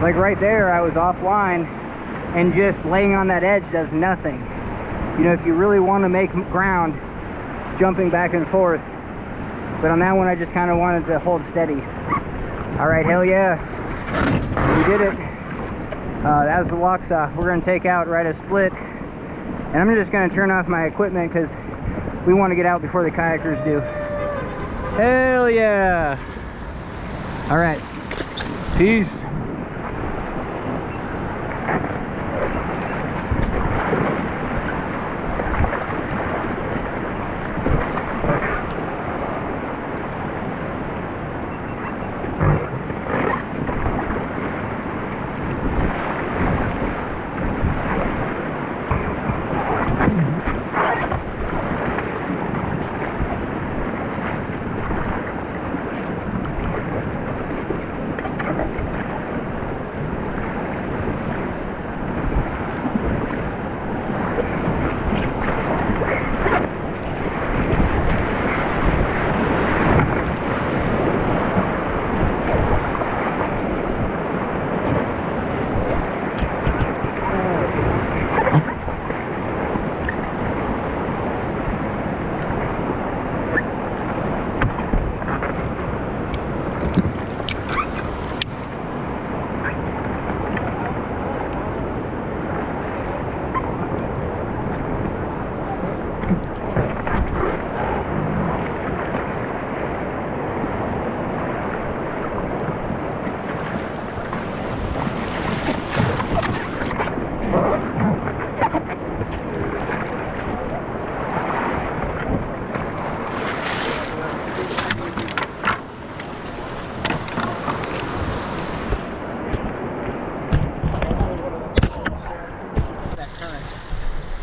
Like right there, I was offline, and just laying on that edge does nothing. You know, if you really want to make ground, jumping back and forth. But on that one, I just kind of wanted to hold steady. All right, hell yeah. We did it. That was the LOCHSA. We're going to take out right a split. And I'm just going to turn off my equipment because we want to get out before the kayakers do. Hell yeah. All right. Peace.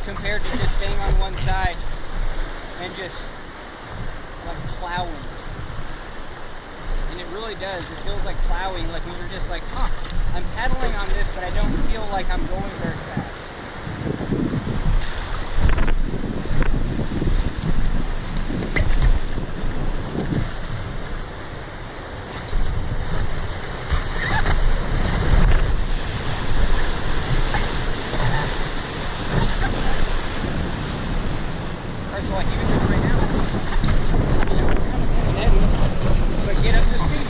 compared to just staying on one side and just like plowing. And it really does. It feels like plowing, like when you're just like, huh, I'm paddling on this, but I don't feel like I'm going very fast. Alright, so like even this right now, you know, we're kind of heavy, but get up to speed.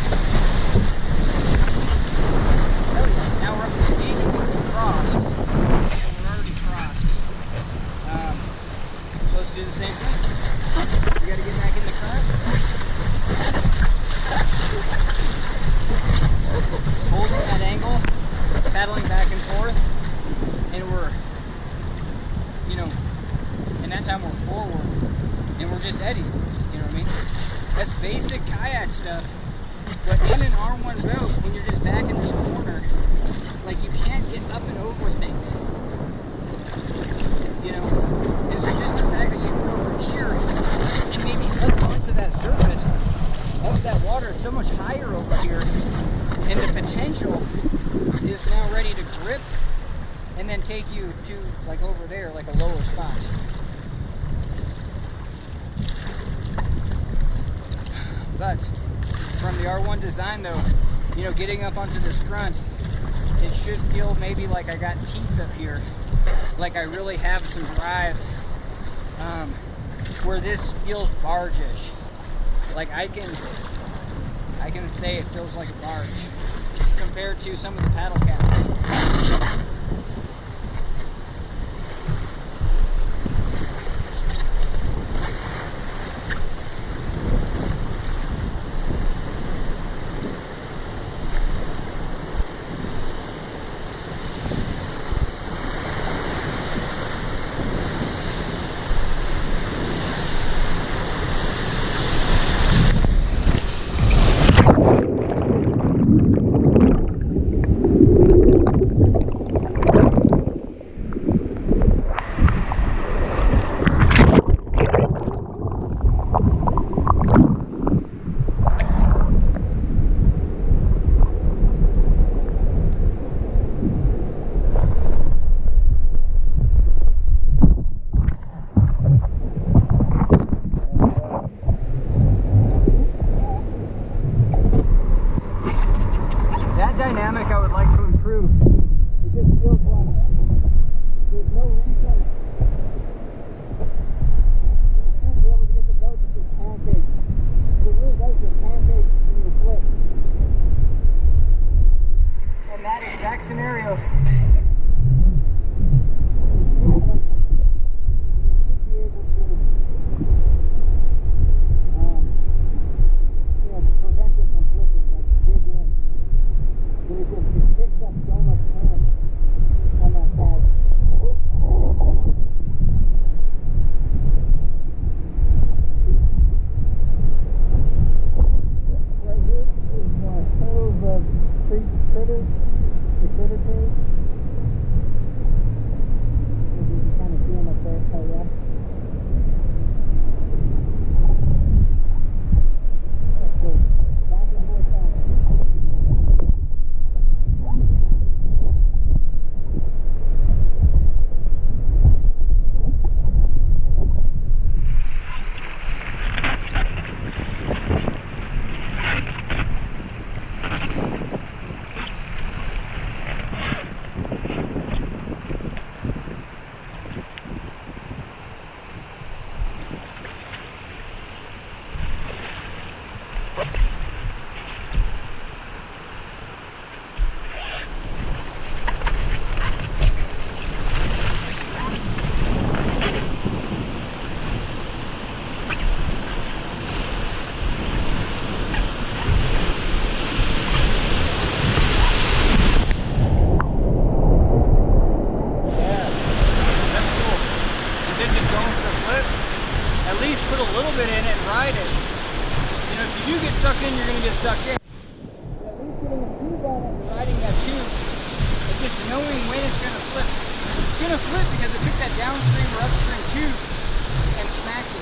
Oh yeah, now we're up to speed, we're crossed, and we're already crossed. So let's do the same thing. We gotta get back in the current. Holding that angle, paddling back and forth, and we're, you know, and that's how we're forward, and we're just eddying, you know what I mean? That's basic kayak stuff, but in an R1 boat, when you're just back in this corner, like you can't get up and over things, you know? And so just the fact that you can go from here and maybe up onto that surface of that water is so much higher over here, and the potential is now ready to grip and then take you to like over there, like a lower spot. But from the R1 design though, you know, getting up onto this front, it should feel maybe like I got teeth up here, like I really have some drive, where this feels barge-ish. Like I can say it feels like a barge compared to some of the paddle caps. Dynamic I would like to improve. It just feels like there's no reason you shouldn't be able to get the boat to just pancake. It really does just pancake when you flip. In that exact scenario, it seems like you should be able to you know, prevent it from flipping, like dig in. But it picks up so much current on that side. Right here is a cove of critters, the critter cave. You can kind of see them up there to the left. That's cool. Back and forth down. sucked in, you're going to get sucked in. At least getting a tube on it and riding that tube, but just knowing when it's going to flip. It's going gonna flip because it took that downstream or upstream tube and smacked it.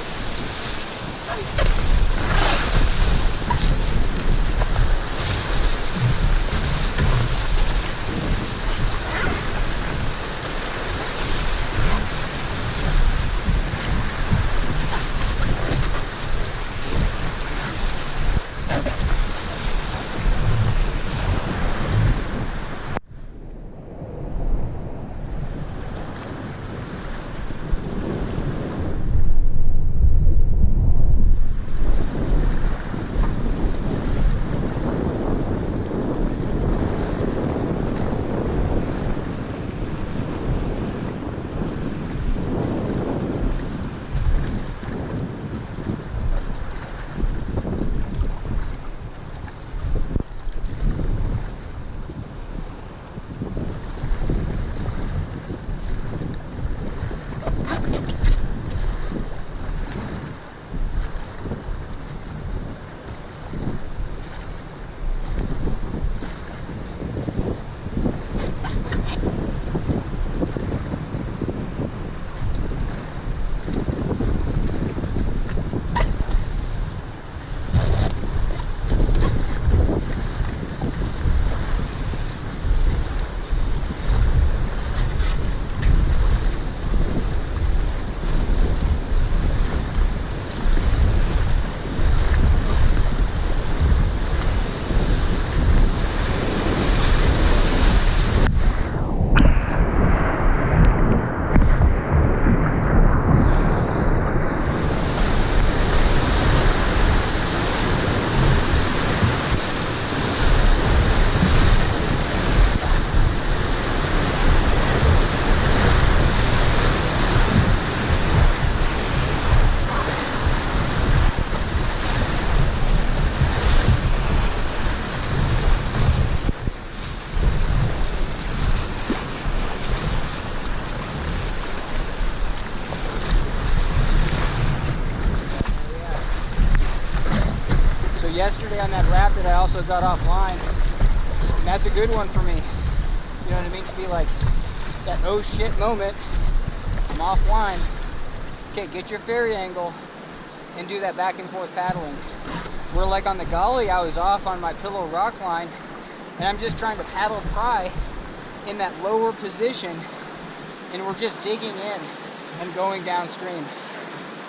Yesterday on that rapid, I also got offline, and that's a good one for me. You know what I mean? To be like that oh shit moment. I'm offline. Okay, get your ferry angle and do that back and forth paddling. Where like on the gully, I was off on my pillow rock line, and I'm just trying to paddle pry in that lower position, and we're just digging in and going downstream.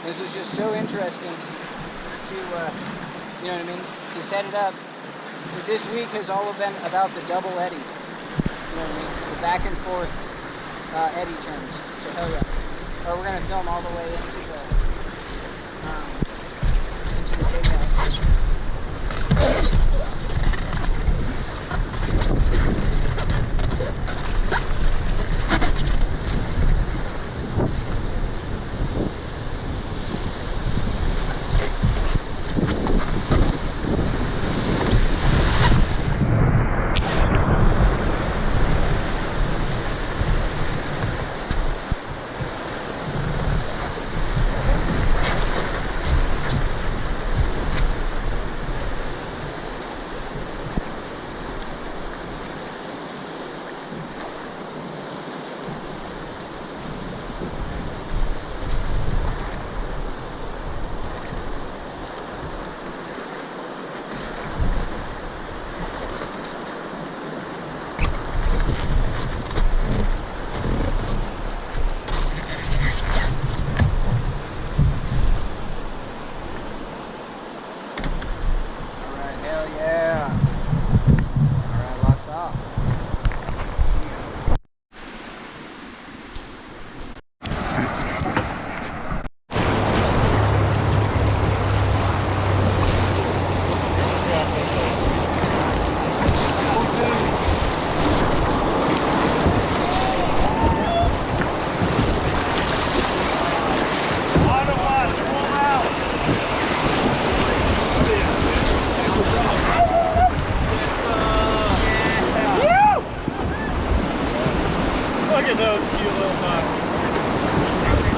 This is just so interesting to you know what I mean, to set it up. But this week has all been about the double eddy. You know what I mean? The back and forth eddy turns. So hell yeah. Or we're gonna film all the way into the takeout.
Look at those cute little bucks.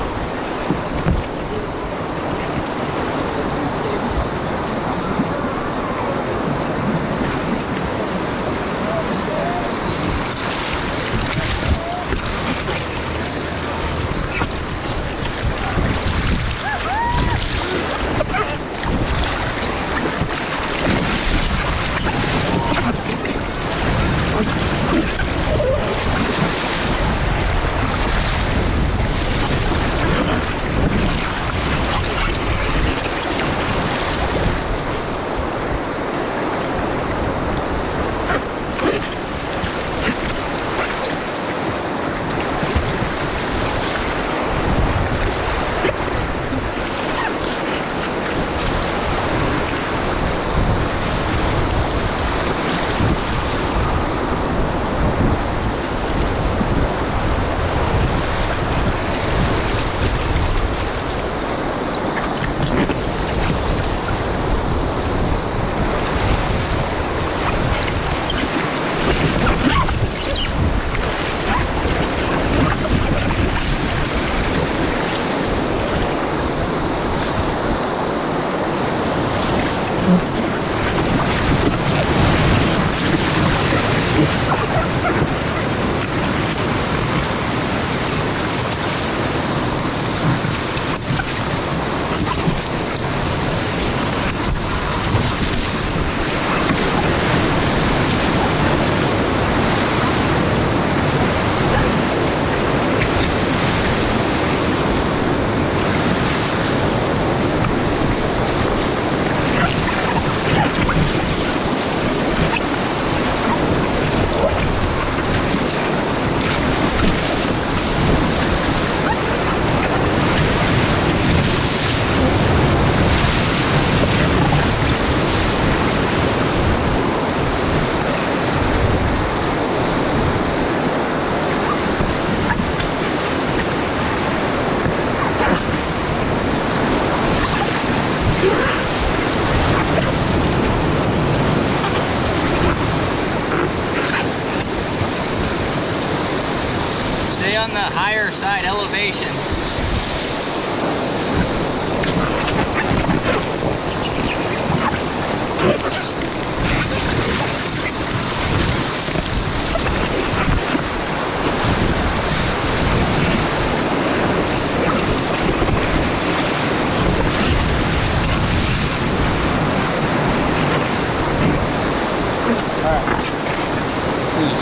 higher side elevation.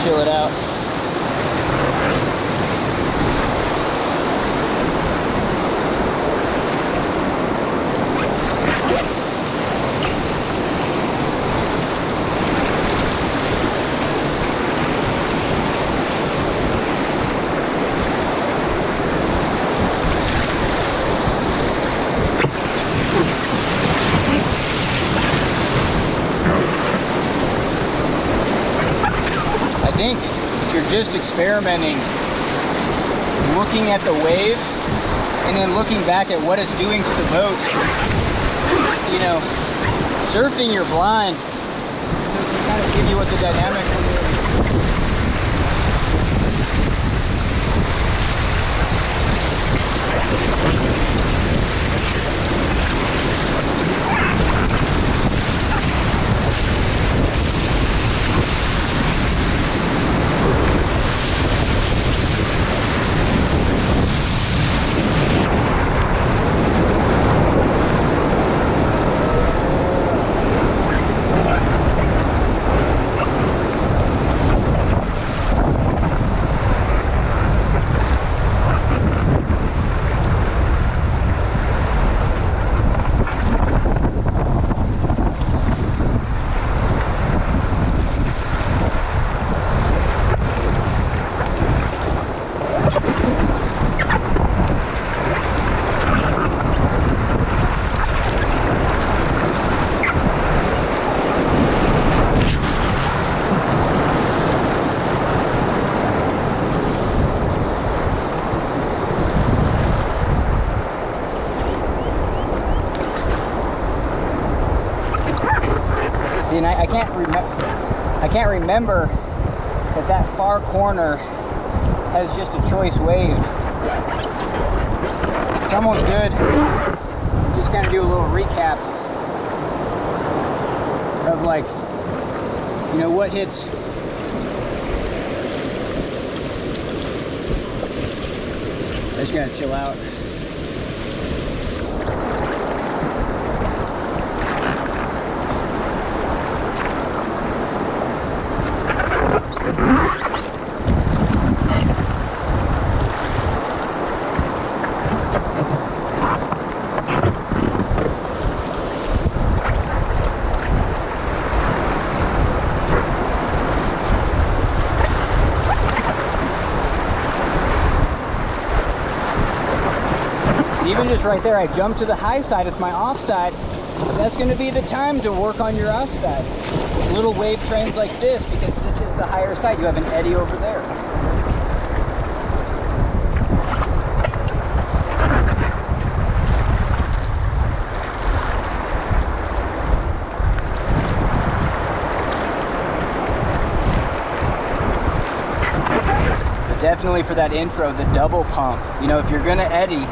Chill it out. I think if you're just experimenting, looking at the wave and then looking back at what it's doing to the boat, you know, surfing you're blind, so it can kind of give you what the dynamic is. See, and I can't remember that far corner has just a choice wave. It's almost good. Just kind of do a little recap of, like, you know, what hits. I just gotta chill out. Even just right there, I jump to the high side, it's my offside. That's gonna be the time to work on your offside. Little wave trains like this, because this is the higher side. You have an eddy over there. But definitely for that intro, the double pump. You know, if you're gonna eddy,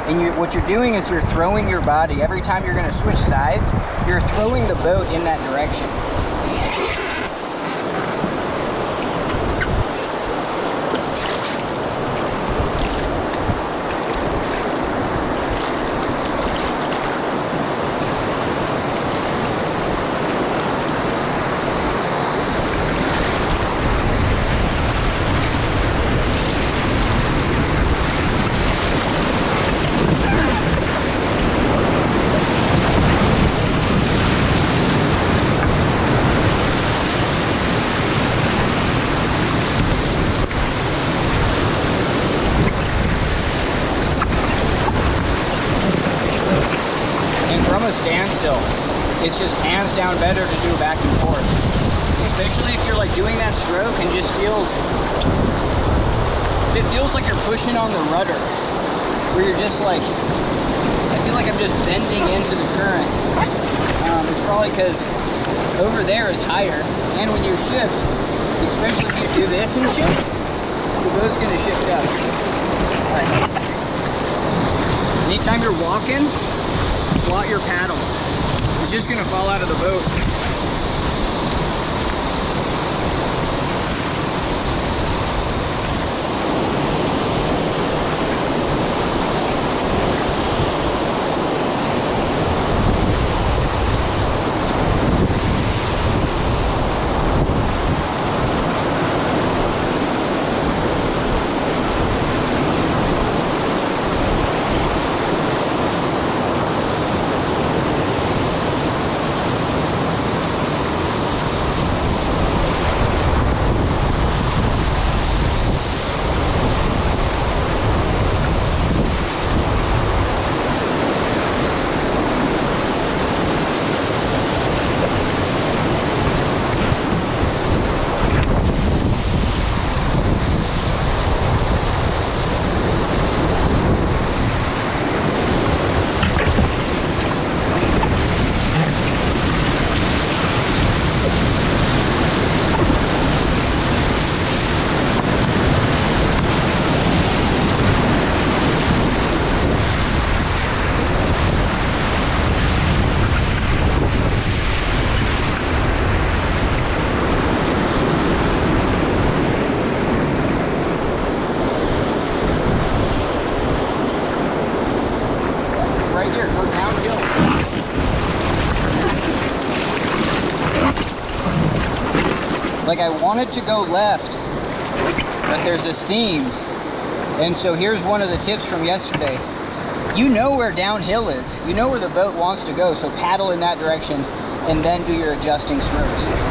and what you're doing is you're throwing your body. Every time you're going to switch sides, you're throwing the boat in that direction. Standstill, it's just hands down better to do back and forth, especially if you're like doing that stroke and just it feels like you're pushing on the rudder, where you're just like, I feel like I'm just bending into the current. It's probably because over there is higher, and when you shift, especially if you do this and shift, The boat's gonna shift up. Alright. Anytime you're walking, slot your paddle. It's just gonna fall out of the boat. Right here, go downhill. Like I wanted to go left, but there's a seam. And so here's one of the tips from yesterday. You know where downhill is. You know where the boat wants to go, so paddle in that direction and then do your adjusting strokes.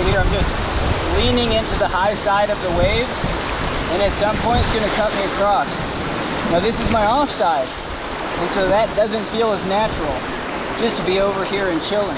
right here, I'm just leaning into the high side of the waves, and at some point it's going to cut me across. Now this is my off side, and so that doesn't feel as natural, just to be over here and chilling.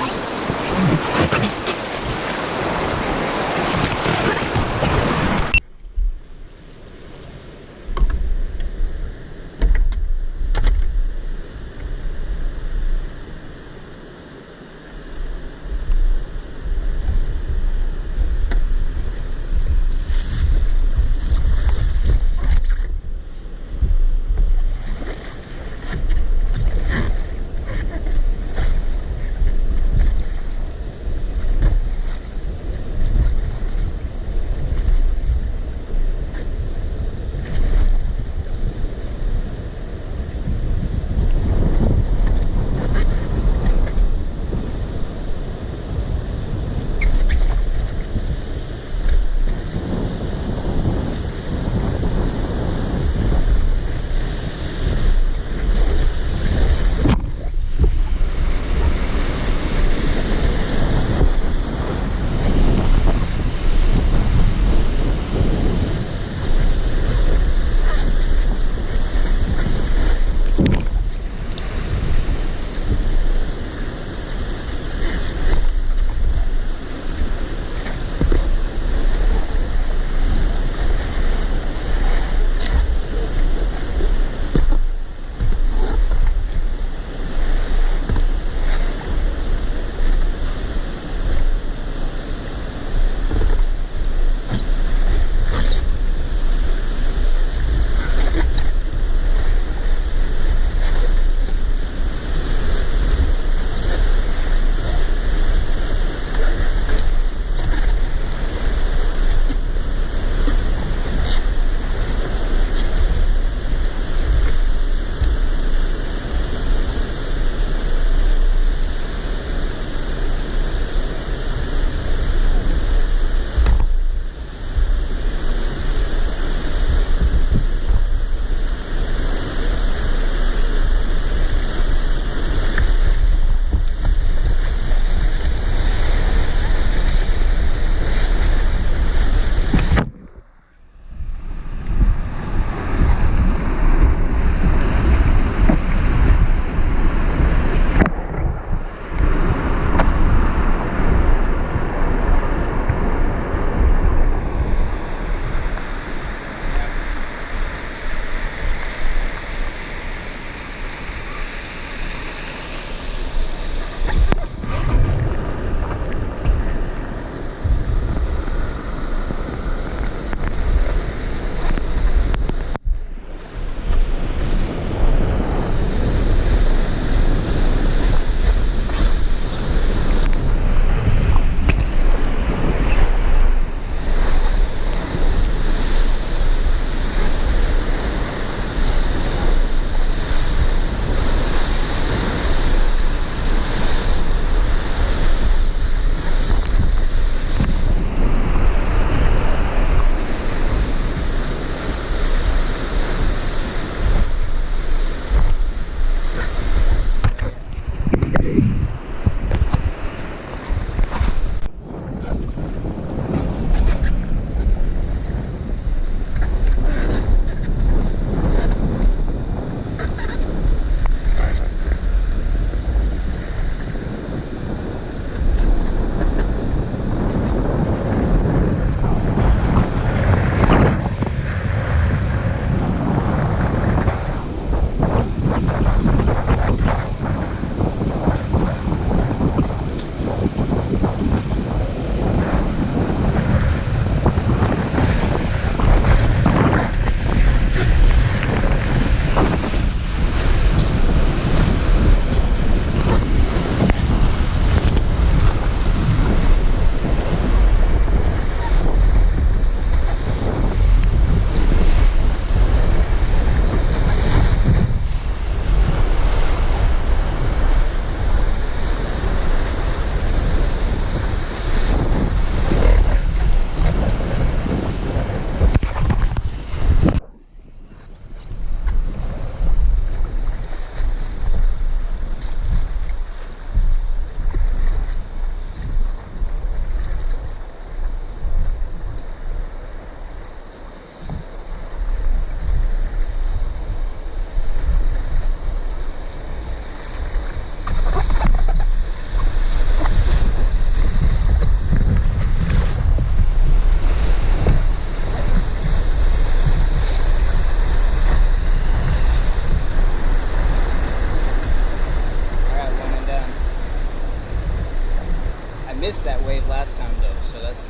missed that wave last time though, so that's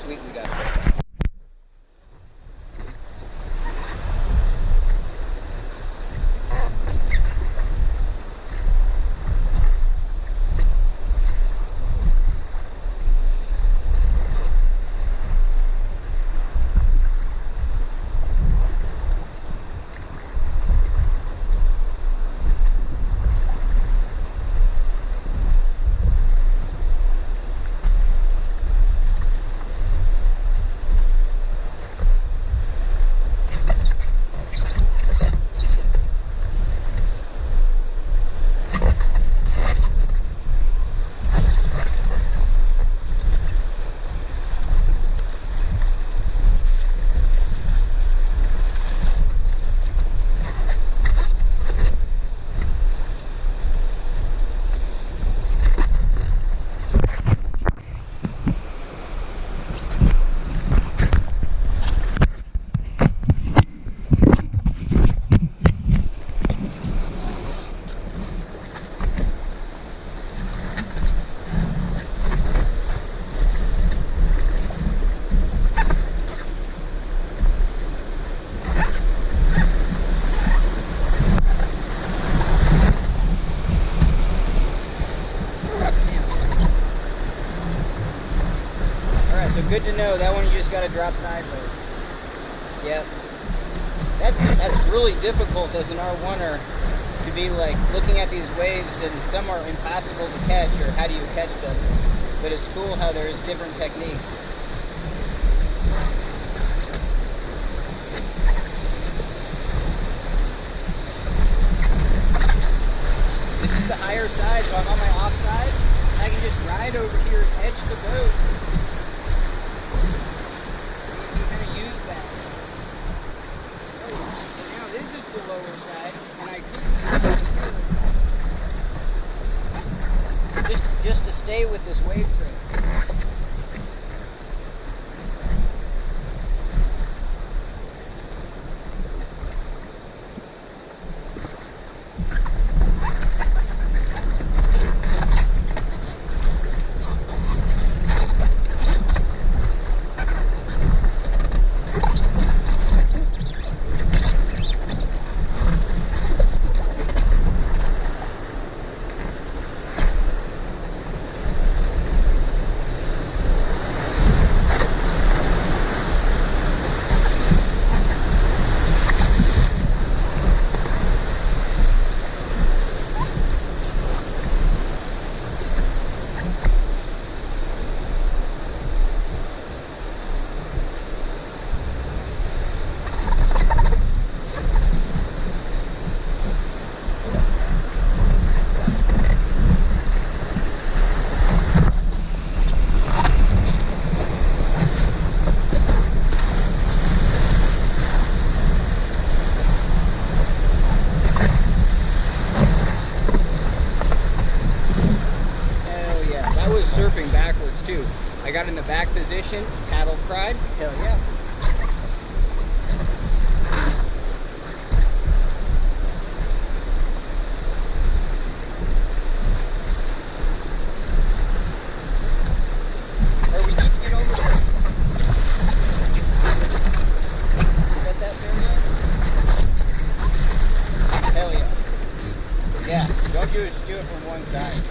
sweet we got that. Good to know. That one you just got to drop sideways. Yep. That's really difficult as an R1er to be like looking at these waves, and some are impossible to catch, or how do you catch them? But it's cool how there's different techniques. This is the higher side, so I'm on my off side. I can just ride over here and edge the boat. The lower side, and I just to stay with this wave trail. Surfing backwards too. I got in the back position, paddle pride, hell yeah. Or we need to get over there. Is that there, man? Hell yeah. Yeah, don't do it from one side.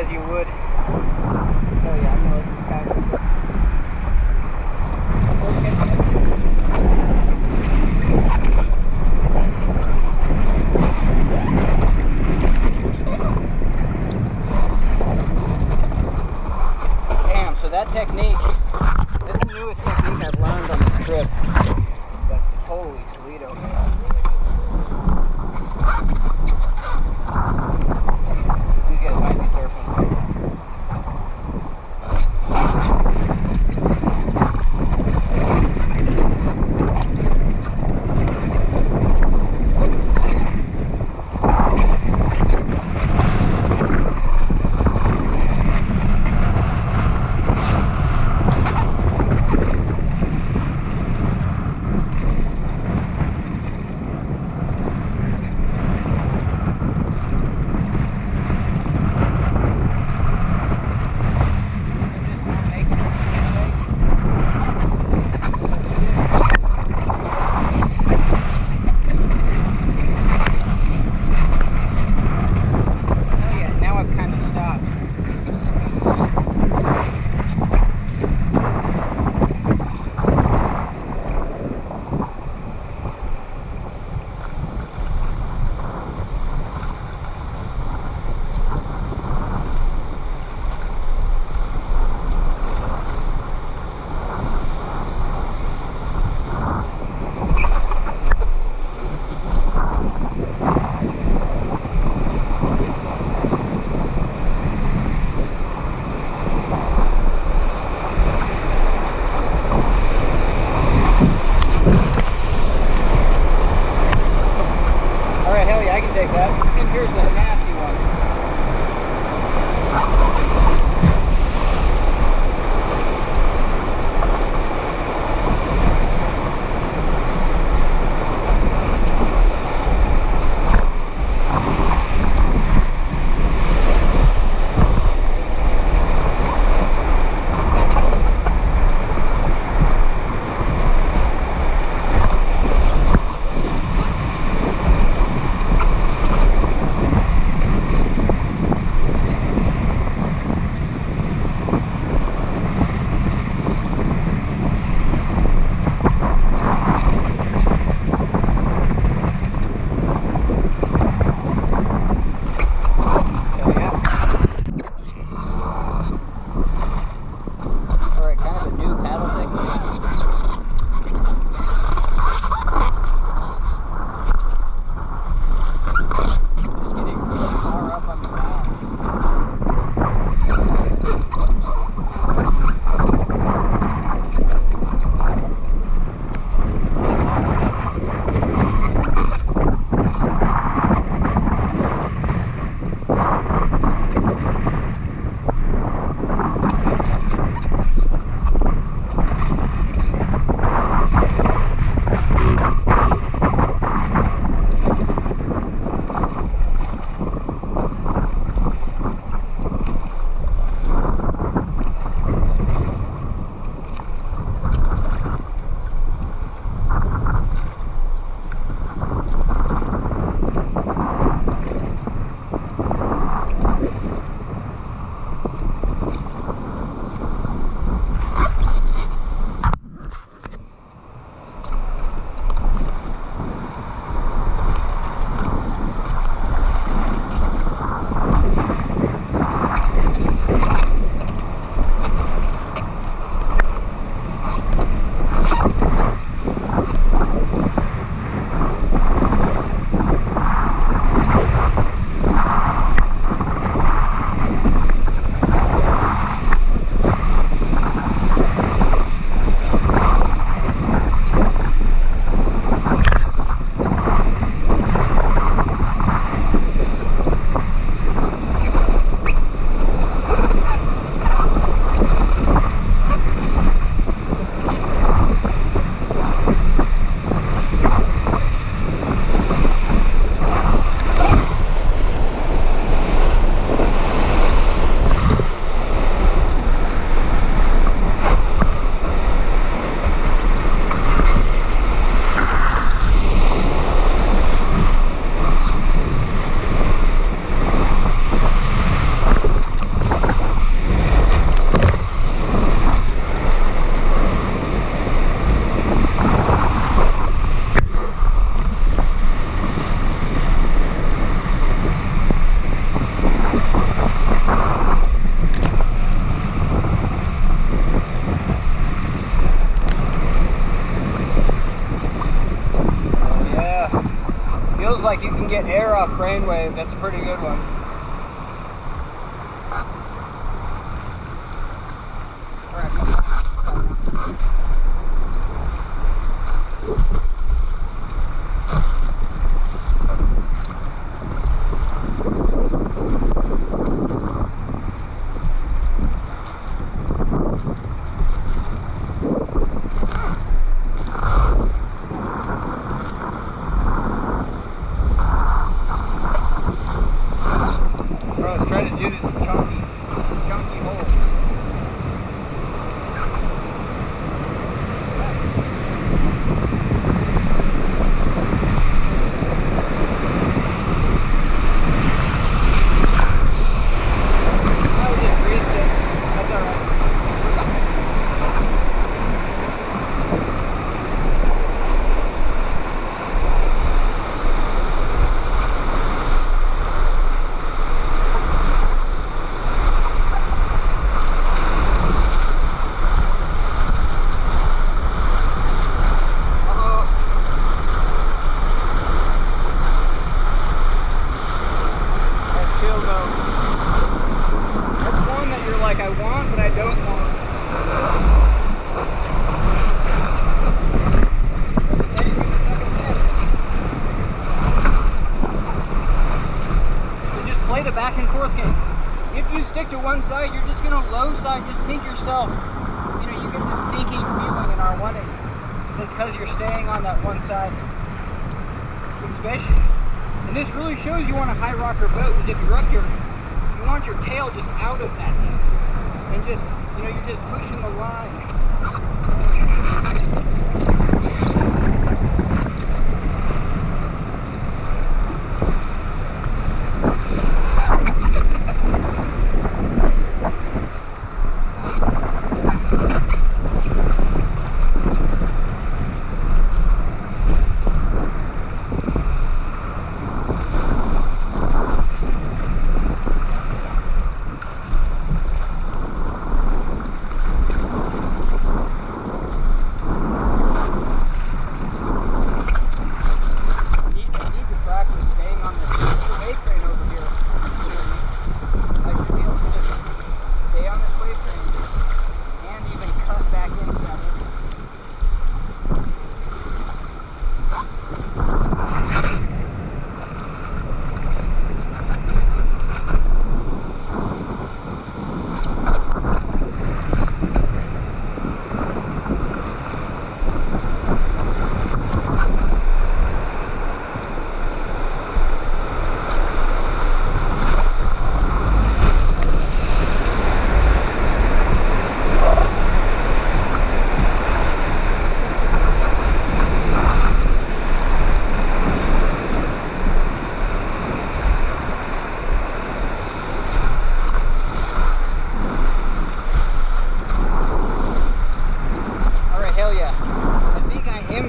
says you would. Oh yeah, I know this guy. Damn, so that technique, that's the newest technique I've learned on this trip. But holy Toledo. These guys might be surfing. brainwave. That's a pretty good one. Bro, I was trying to do this chunky hole. I just greased it. That's alright. Chill though. That's one that you're like, I want, but I don't want. So just play the back and forth game. If you stick to one side, you're just gonna low side, just sink yourself. You know, you get this sinking feeling in R1. It's because you're staying on that one side. Especially. And this really shows you on a high rocker boat, because if you're up here, you want your tail just out of that. And just, you know, you're just pushing the line.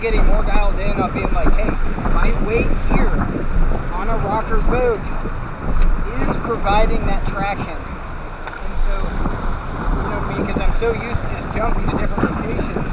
Getting more dialed in on being like, hey, my weight here on a rocker boat is providing that traction. And so, you know what I mean? Because I'm so used to just jumping to different locations.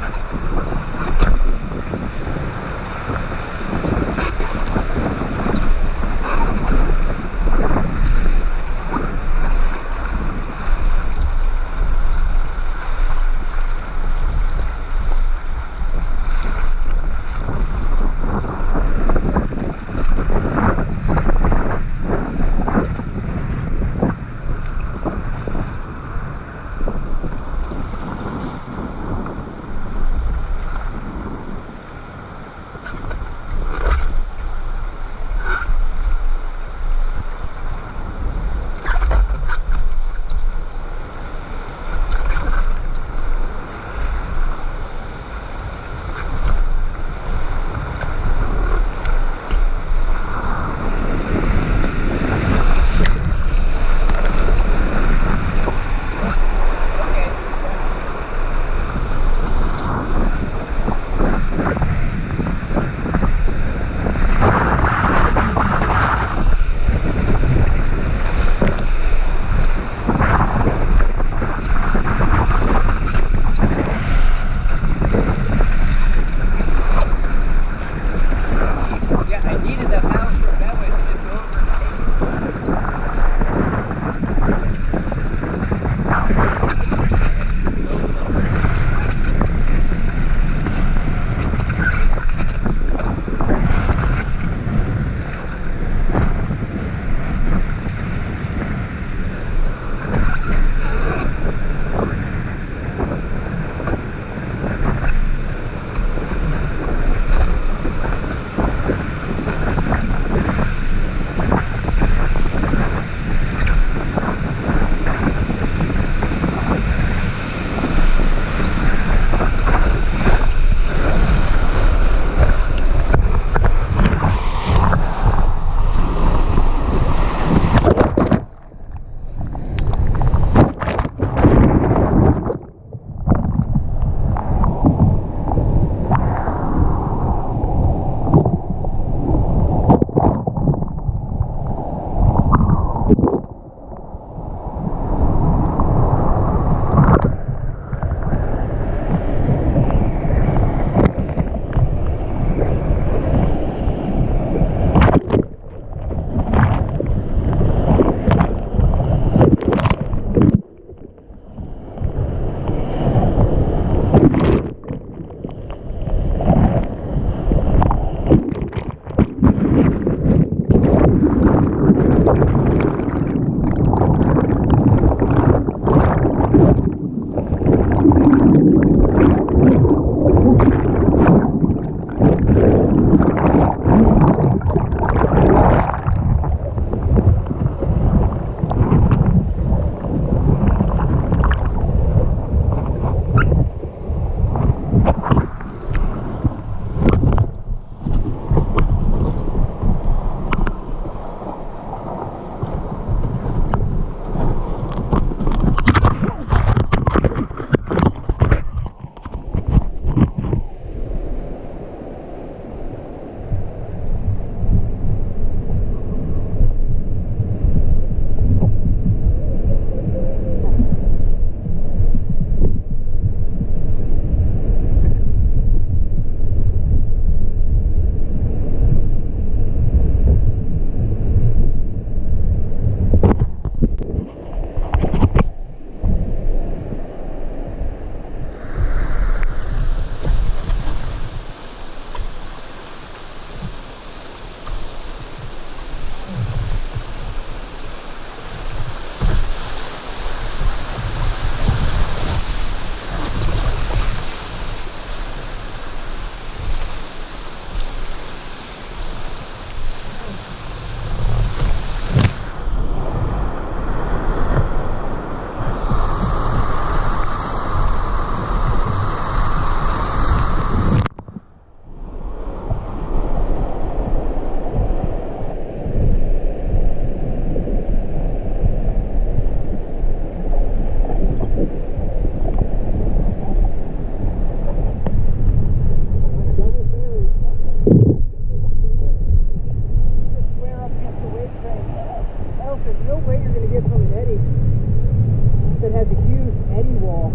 eddy wall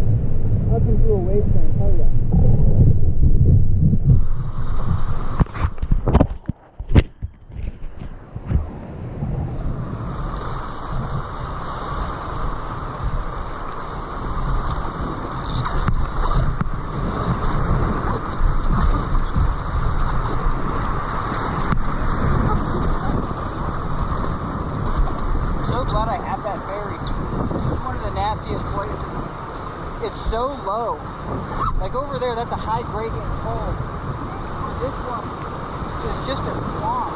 up into a wave tank. Hell yeah. Glad I have that buried. It's one of the nastiest places. It's so low. Like over there, that's a high gradient hole. This one is just a swamp.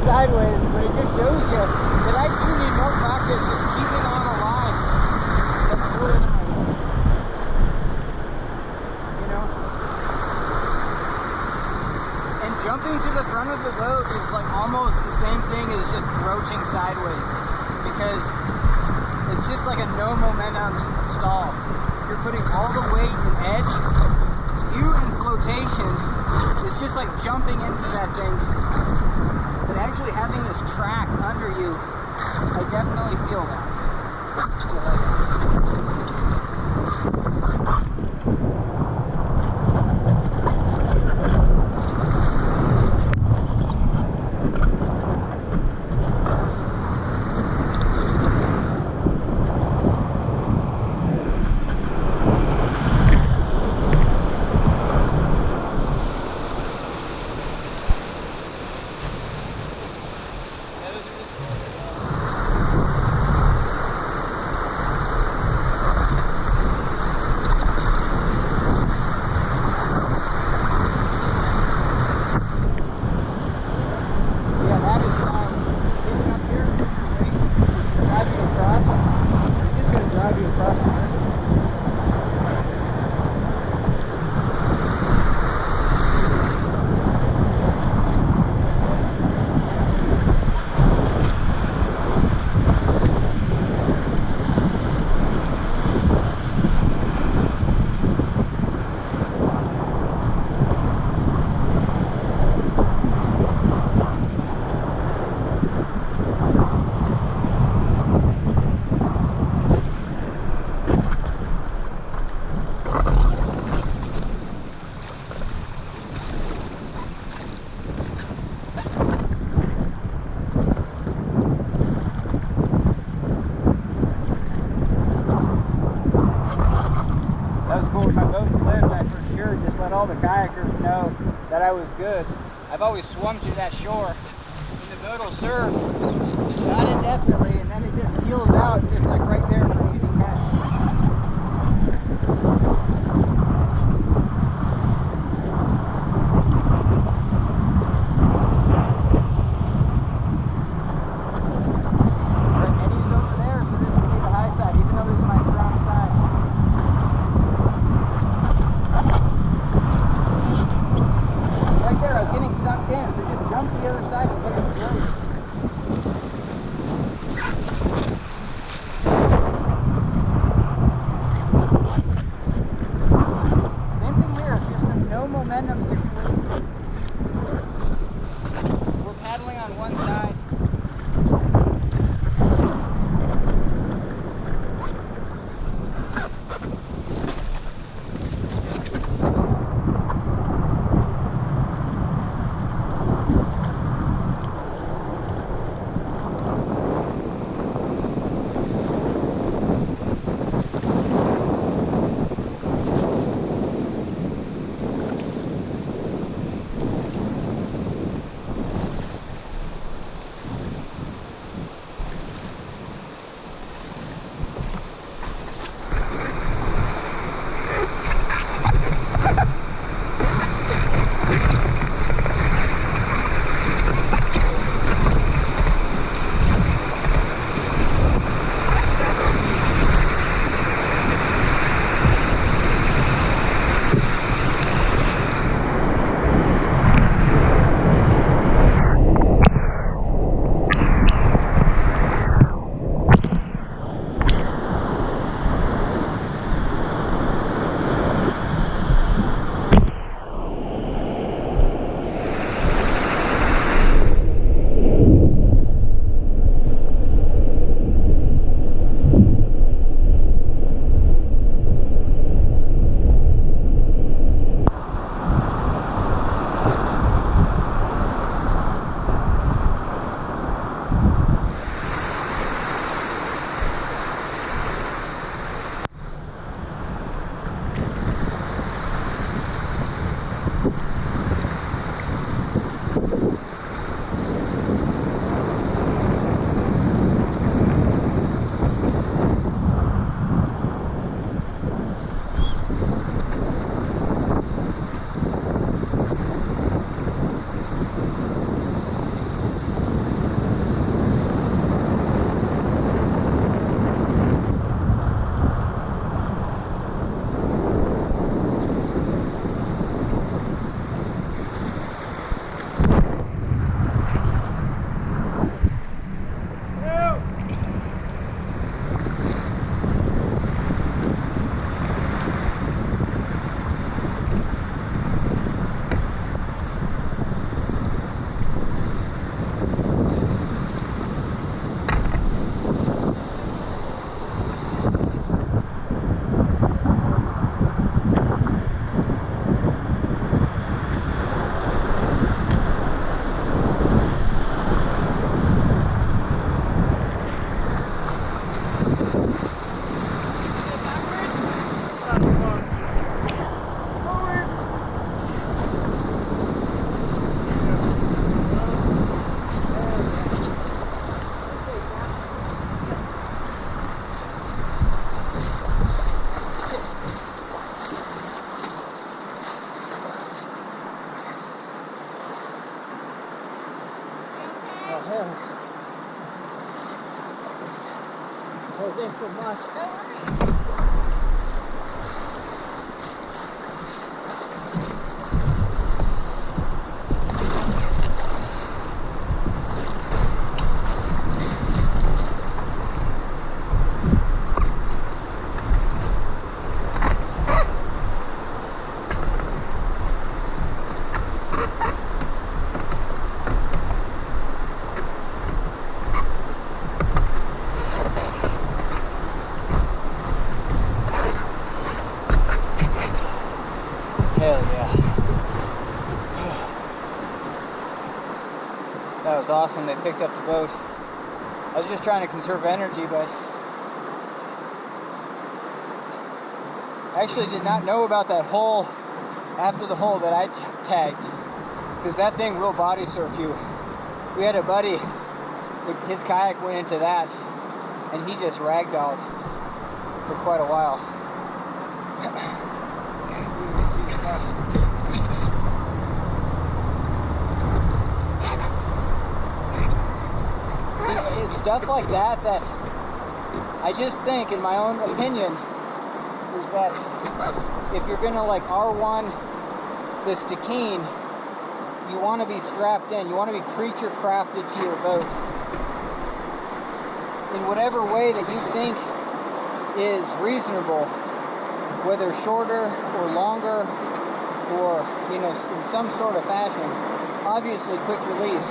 Sideways, but it just shows you that I do need more practice just keeping on a line. That's really nice. You know? And jumping to the front of the boat is like almost the same thing as just broaching sideways, because it's just like a no momentum stall. You're putting all the weight and edge. You in flotation is just like jumping into that thing. But actually having this track under you, I definitely feel that. All the kayakers know that I was good. I've always swum to that shore, and the boat will surf, not indefinitely, and then it just peels out just like right there for an easy catch. getting sucked in, so just jump to the other side and take it through. Same thing here, it's just no momentum security. We're paddling on one side.
Oh, thanks so much.
Hell yeah. That was awesome. They picked up the boat. I was just trying to conserve energy, but I actually did not know about that hole after the hole that I tagged, because that thing will body surf you. We had a buddy, his kayak went into that, and he just ragdolled for quite a while. See, it's stuff like that that I just think, in my own opinion, is that if you're gonna like R1 this Dakine, you want to be strapped in. You want to be creature crafted to your boat in whatever way that you think is reasonable, whether shorter or longer or, you know, in some sort of fashion. Obviously, quick release.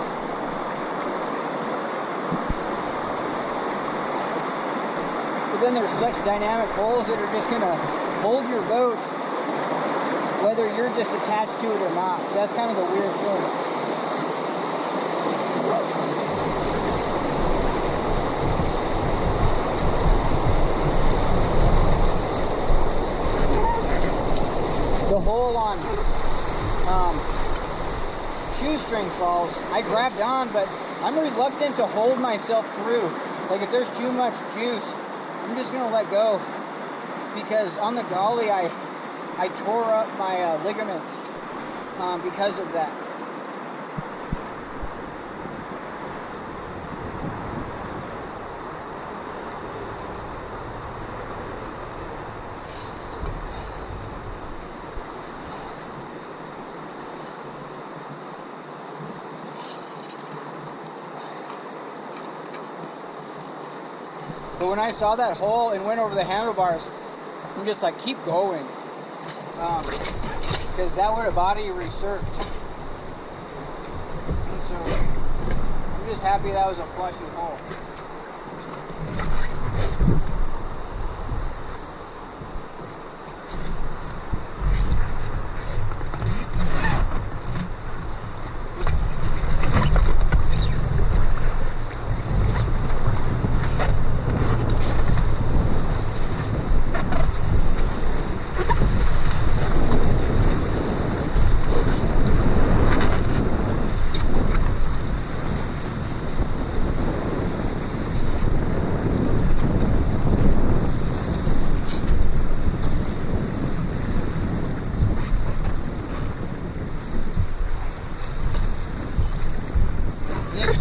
But then there's such dynamic holes that are just going to hold your boat whether you're just attached to it or not. So that's kind of the weird thing. The hole on shoestring falls, I grabbed on, but I'm reluctant to hold myself through. Like if there's too much juice, I'm just gonna let go, because on the golly I tore up my ligaments because of that. But when I saw that hole and went over the handlebars, I'm just like, keep going. Because that would have body resurfaced. And so, I'm just happy that was a flushy hole.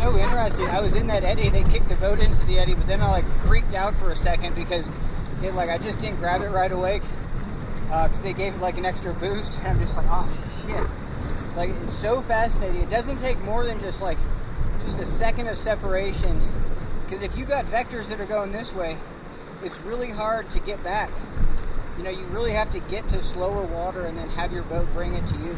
So interesting. I was in that eddy, they kicked the boat into the eddy, but then I like freaked out for a second because it, like, I just didn't grab it right away because they gave it like an extra boost, and I'm just like, oh shit. Like, it's so fascinating. It doesn't take more than just a second of separation, because if you got vectors that are going this way, it's really hard to get back. You know, you really have to get to slower water and then have your boat bring it to you.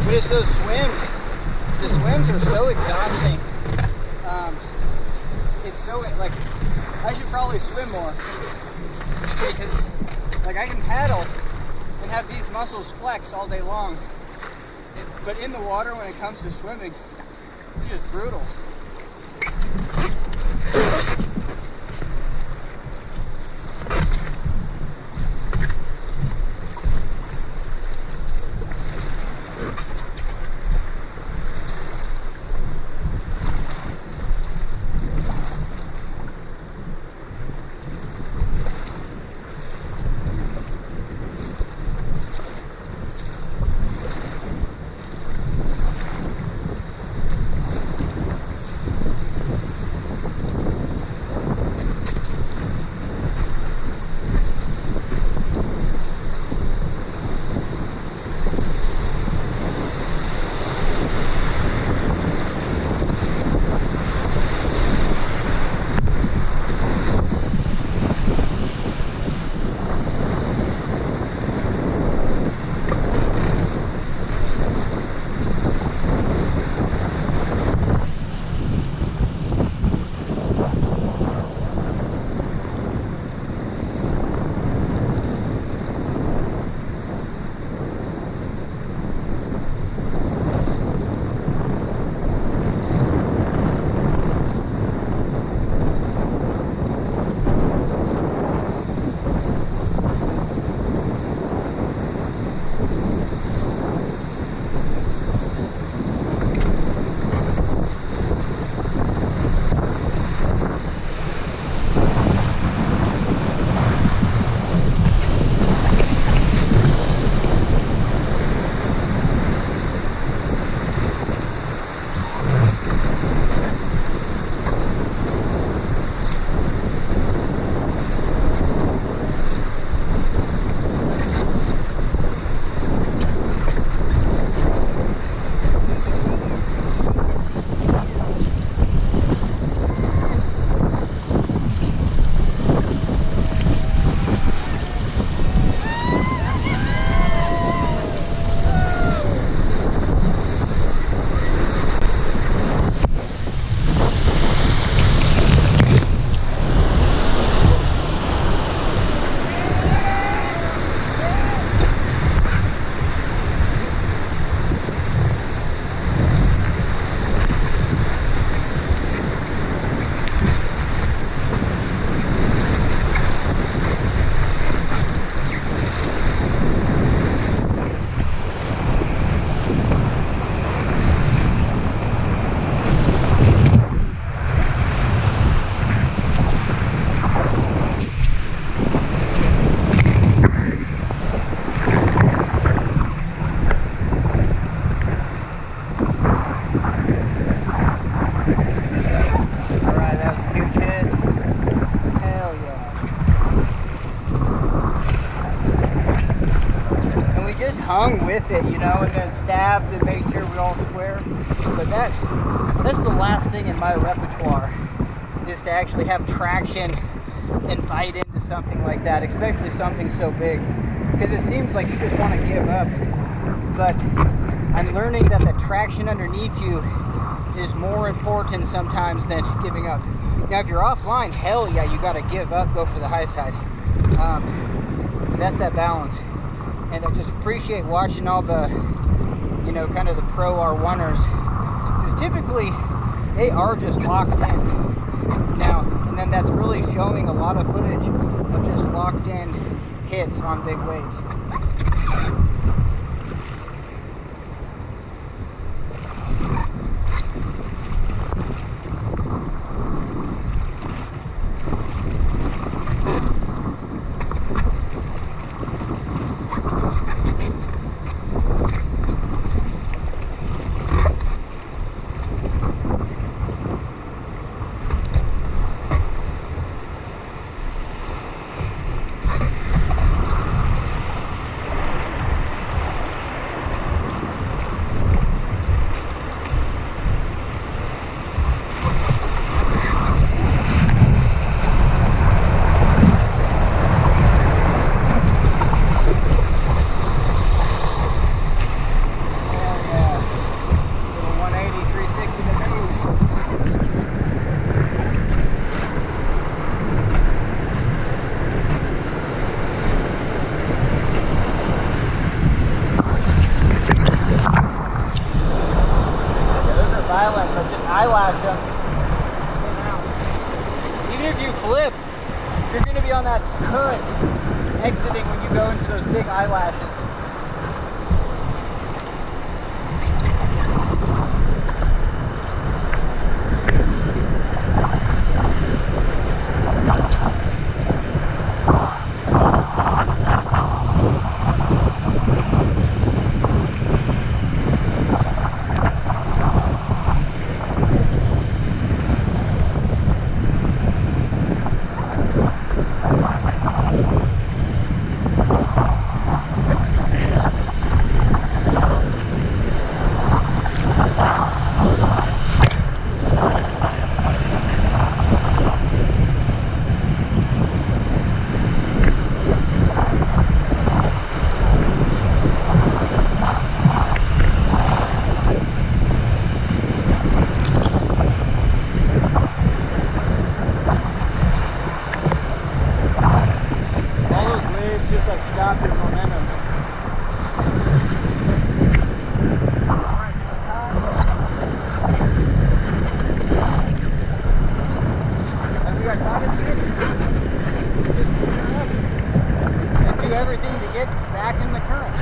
But it's those swims. The swims are so exhausting. It's so, like, I should probably swim more. Because, like, I can paddle and have these muscles flex all day long. But in the water, when it comes to swimming, it's just brutal. hung with it, you know, and then stabbed and made sure we all square. But that's the last thing in my repertoire, is to actually have traction and bite into something like that, especially something so big. Because it seems like you just want to give up. But I'm learning that the traction underneath you is more important sometimes than giving up. Now, if you're offline, hell yeah, you got to give up, go for the high side. That's that balance. And I just appreciate watching all the, you know, kind of the pro R1ers, because typically they are just locked in now, and then that's really showing a lot of footage of just locked in hits on big waves. But just eyelash them. Even if you flip, you're going to be on that current exiting when you go into those big eyelashes. Stop your momentum. Have you guys got it here? Just do everything to get back in the current.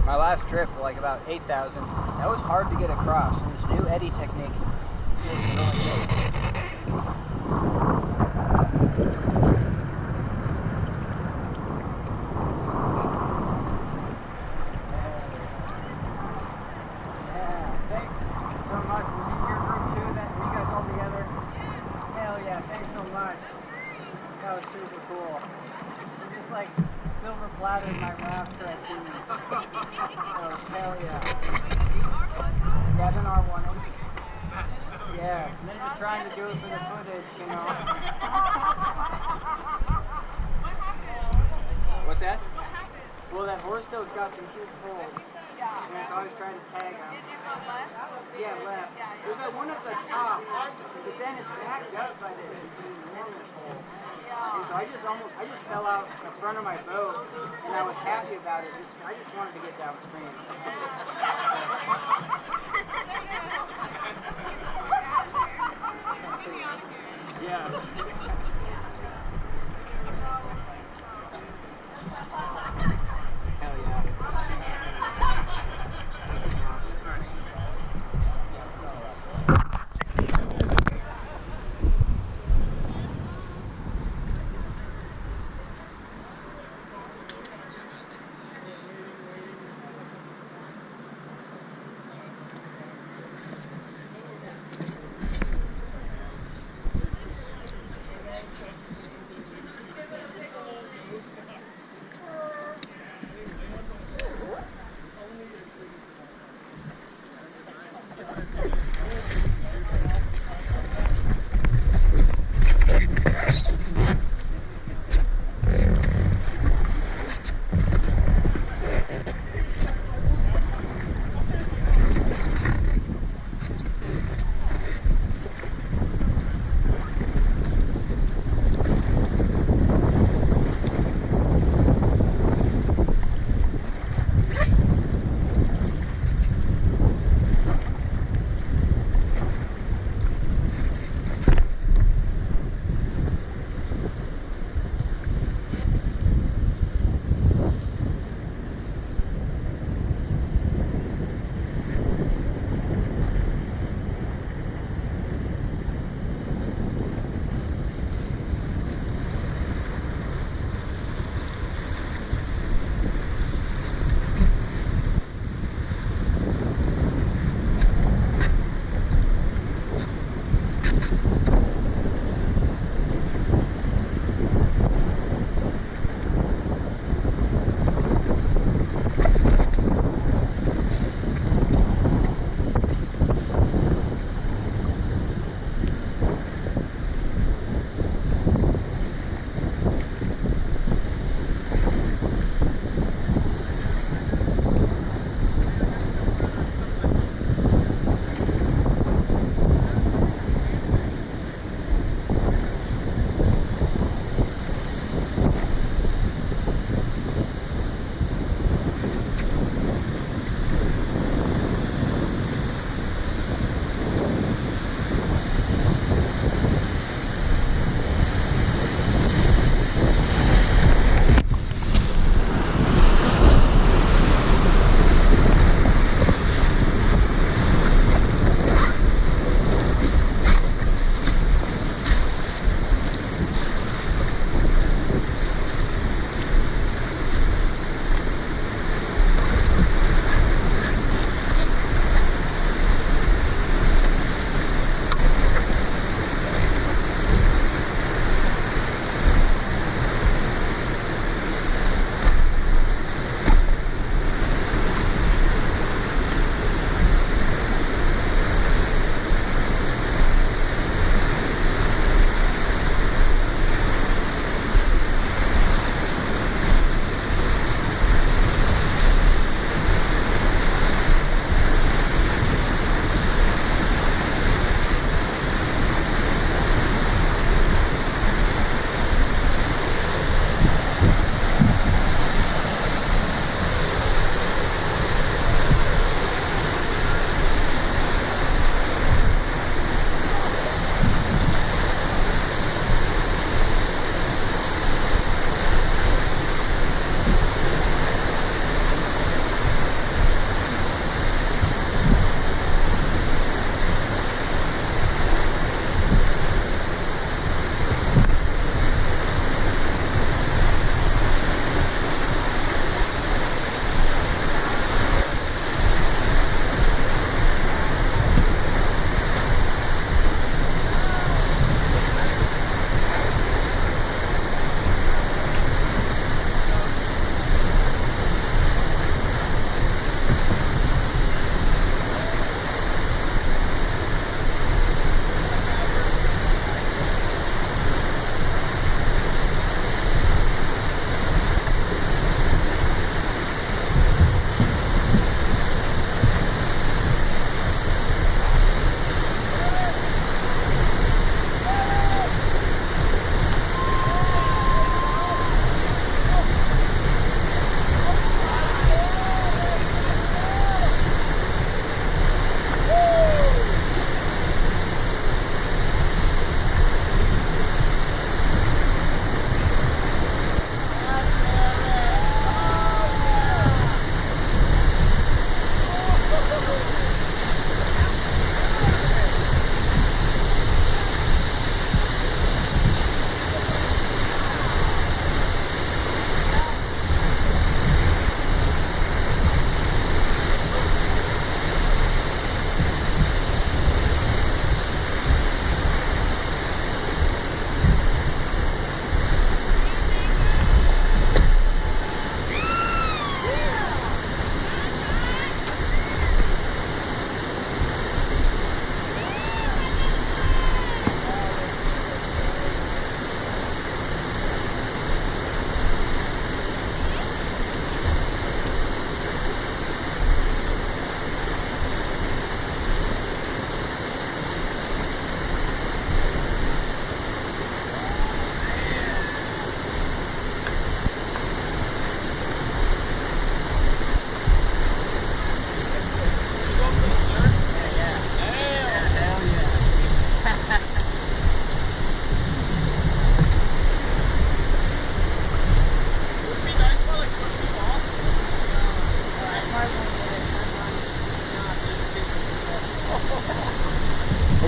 My last trip, like about 8,000, that was hard to get across. And this new eddy technique is really good. Yeah, thanks so much. Was it your group too? That were you guys all together? Hell yeah, thanks so much. That was super cool. We're just like silver platter my raft trip. Oh, hell yeah. Kevin R1. Yeah, and then just trying to do it for the footage, you know. What's that? Well, that horse tail's got some huge holes. And I always try to tag him. Yeah, left. There's that one at the top, but then it's backed up by this enormous hole. And so I just fell out the front of my boat, and I was happy about it. I just wanted to get downstream. Yes.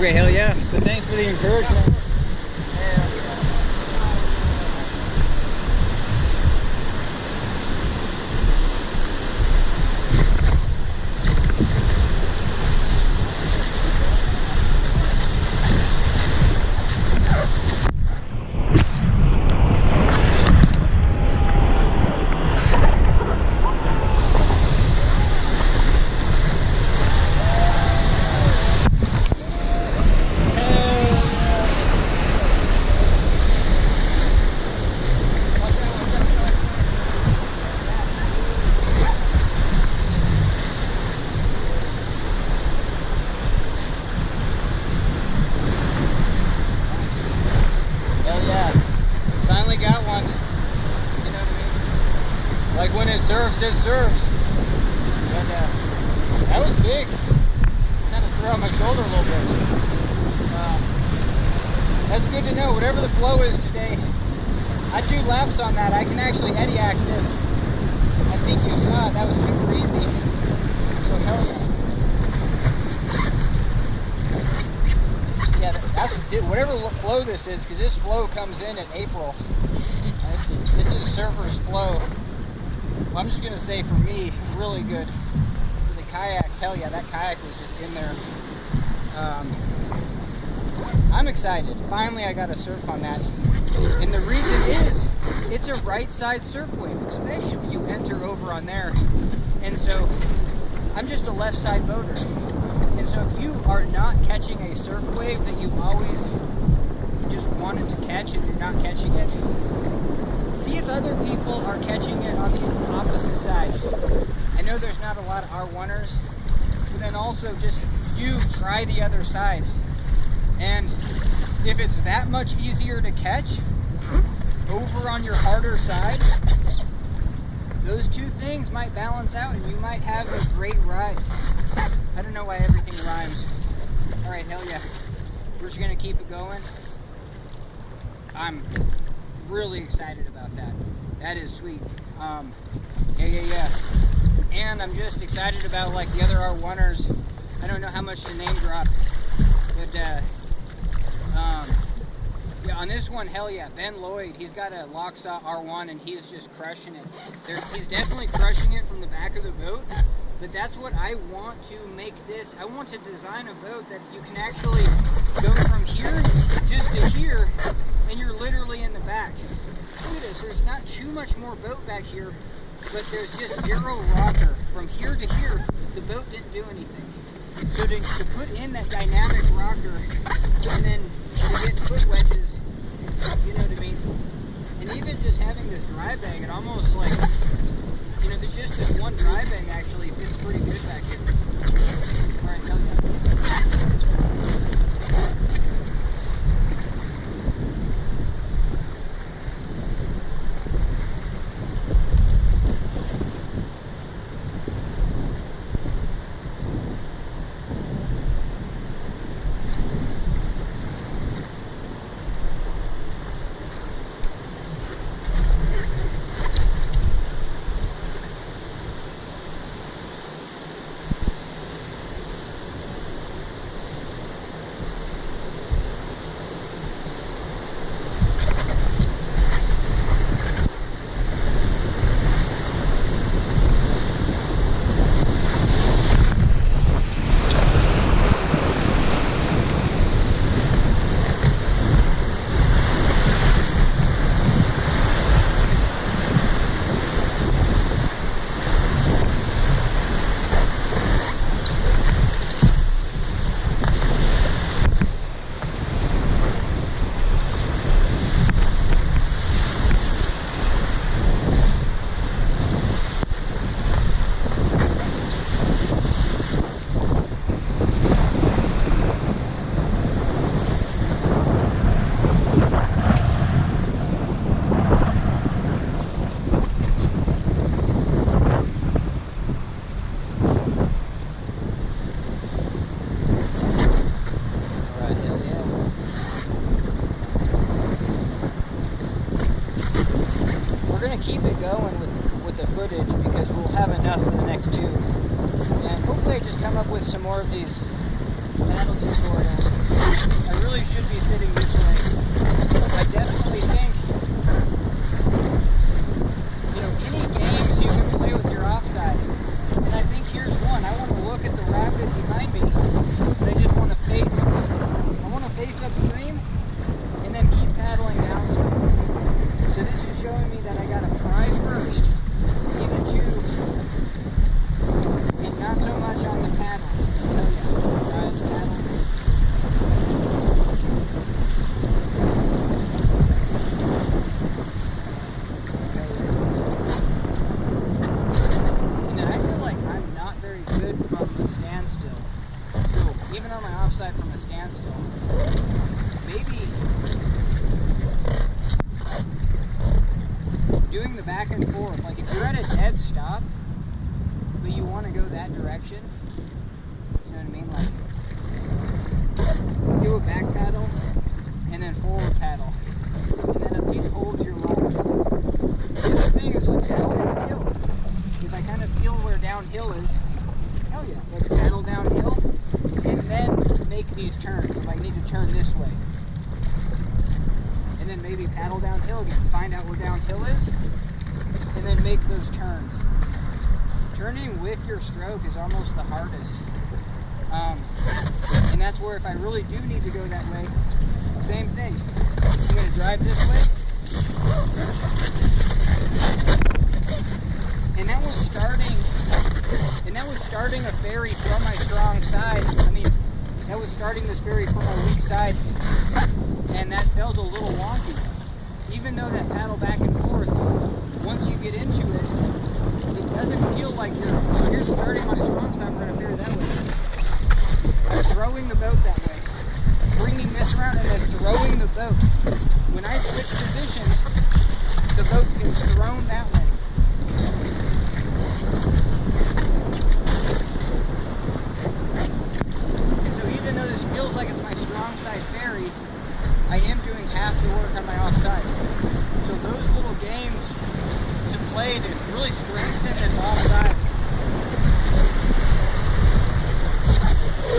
Okay, hell yeah. But thanks for the encouragement. Finally got one. You know what I mean? Like when it serves, it serves. And that was big. Kind of threw out my shoulder a little bit. That's good to know. Whatever the flow is today, I do laps on that. I can actually eddy access. I think you saw it. That was super easy. So hell yeah. Yeah, that's whatever flow this is, because this flow comes in April. This is surfer's flow. Well, I'm just gonna say for me, really good. For the kayaks, hell yeah, that kayak was just in there. I'm excited. Finally, I got to surf on that. And the reason is, it's a right side surf wave, especially if you enter over on there. And so, I'm just a left side boater. And so if you are not catching a surf wave that you always just wanted to catch and you're not catching it, see if other people are catching it on the opposite side. I know there's not a lot of R1ers, but then also just you try the other side. And if it's that much easier to catch over on your harder side, those two things might balance out and you might have a great ride. I don't know why everything rhymes. All right, hell yeah. We're just gonna keep it going. I'm really excited about that. That is sweet. Yeah. And I'm just excited about like the other R1ers. I don't know how much to name drop, but yeah, on this one, hell yeah, Ben Lloyd, he's got a LOCHSA R1 and he's just crushing it. He's definitely crushing it from the back of the boat, but that's what I want to make this. I want to design a boat that you can actually go from here just to here and you're literally in the back. Look at this, there's not too much more boat back here, but there's just zero rocker. From here to here, the boat didn't do anything. So to put in that dynamic rocker and then to get foot wedges, you know what I mean? And even just having this dry bag, it almost like, you know, there's just this one dry bag actually fits pretty good back here. All right, hell yeah. Keep it going with the footage because we'll have enough for the next two, and hopefully I just come up with some more of these paddle tutorials, I really should be sitting this way. I definitely think, any games you can play with your offside. And I think here's one. I want to look at the rapid behind me, but I just want to face upstream and then keep paddling downstream. So this is showing me that I got to pry first, even two, and not so much on the paddle. So yeah, guys, paddle. And then I feel like I'm not very good from the standstill. So even on my offside from a standstill, maybe doing the back and forth, like if you're at a dead stop, but you want to go that direction, you know what I mean? Like, do a back paddle, and then forward paddle, and then at least hold your line. The other thing is like paddle downhill. If I kind of feel where downhill is, hell yeah, let's paddle downhill, and then make these turns. If I need to turn this way. And then maybe paddle downhill again, find out where downhill is, and then make those turns. Turning with your stroke is almost the hardest. And that's where if I really do need to go that way, same thing. I'm going to drive this way. And that was starting a ferry from my strong side. That was starting this ferry from my weak side. And that felt a little wonky. Even though that paddle back and forth, once you get into it, it doesn't feel like you're... So here's starting on a strong side, we're going to ferry that way. I'm throwing the boat that way. Bringing this around and then throwing the boat. When I switch positions, the boat gets thrown that way. And so even though this feels like it's my strong side ferry, I am doing half the work on my offside. So those little games to play to really strengthen this offside.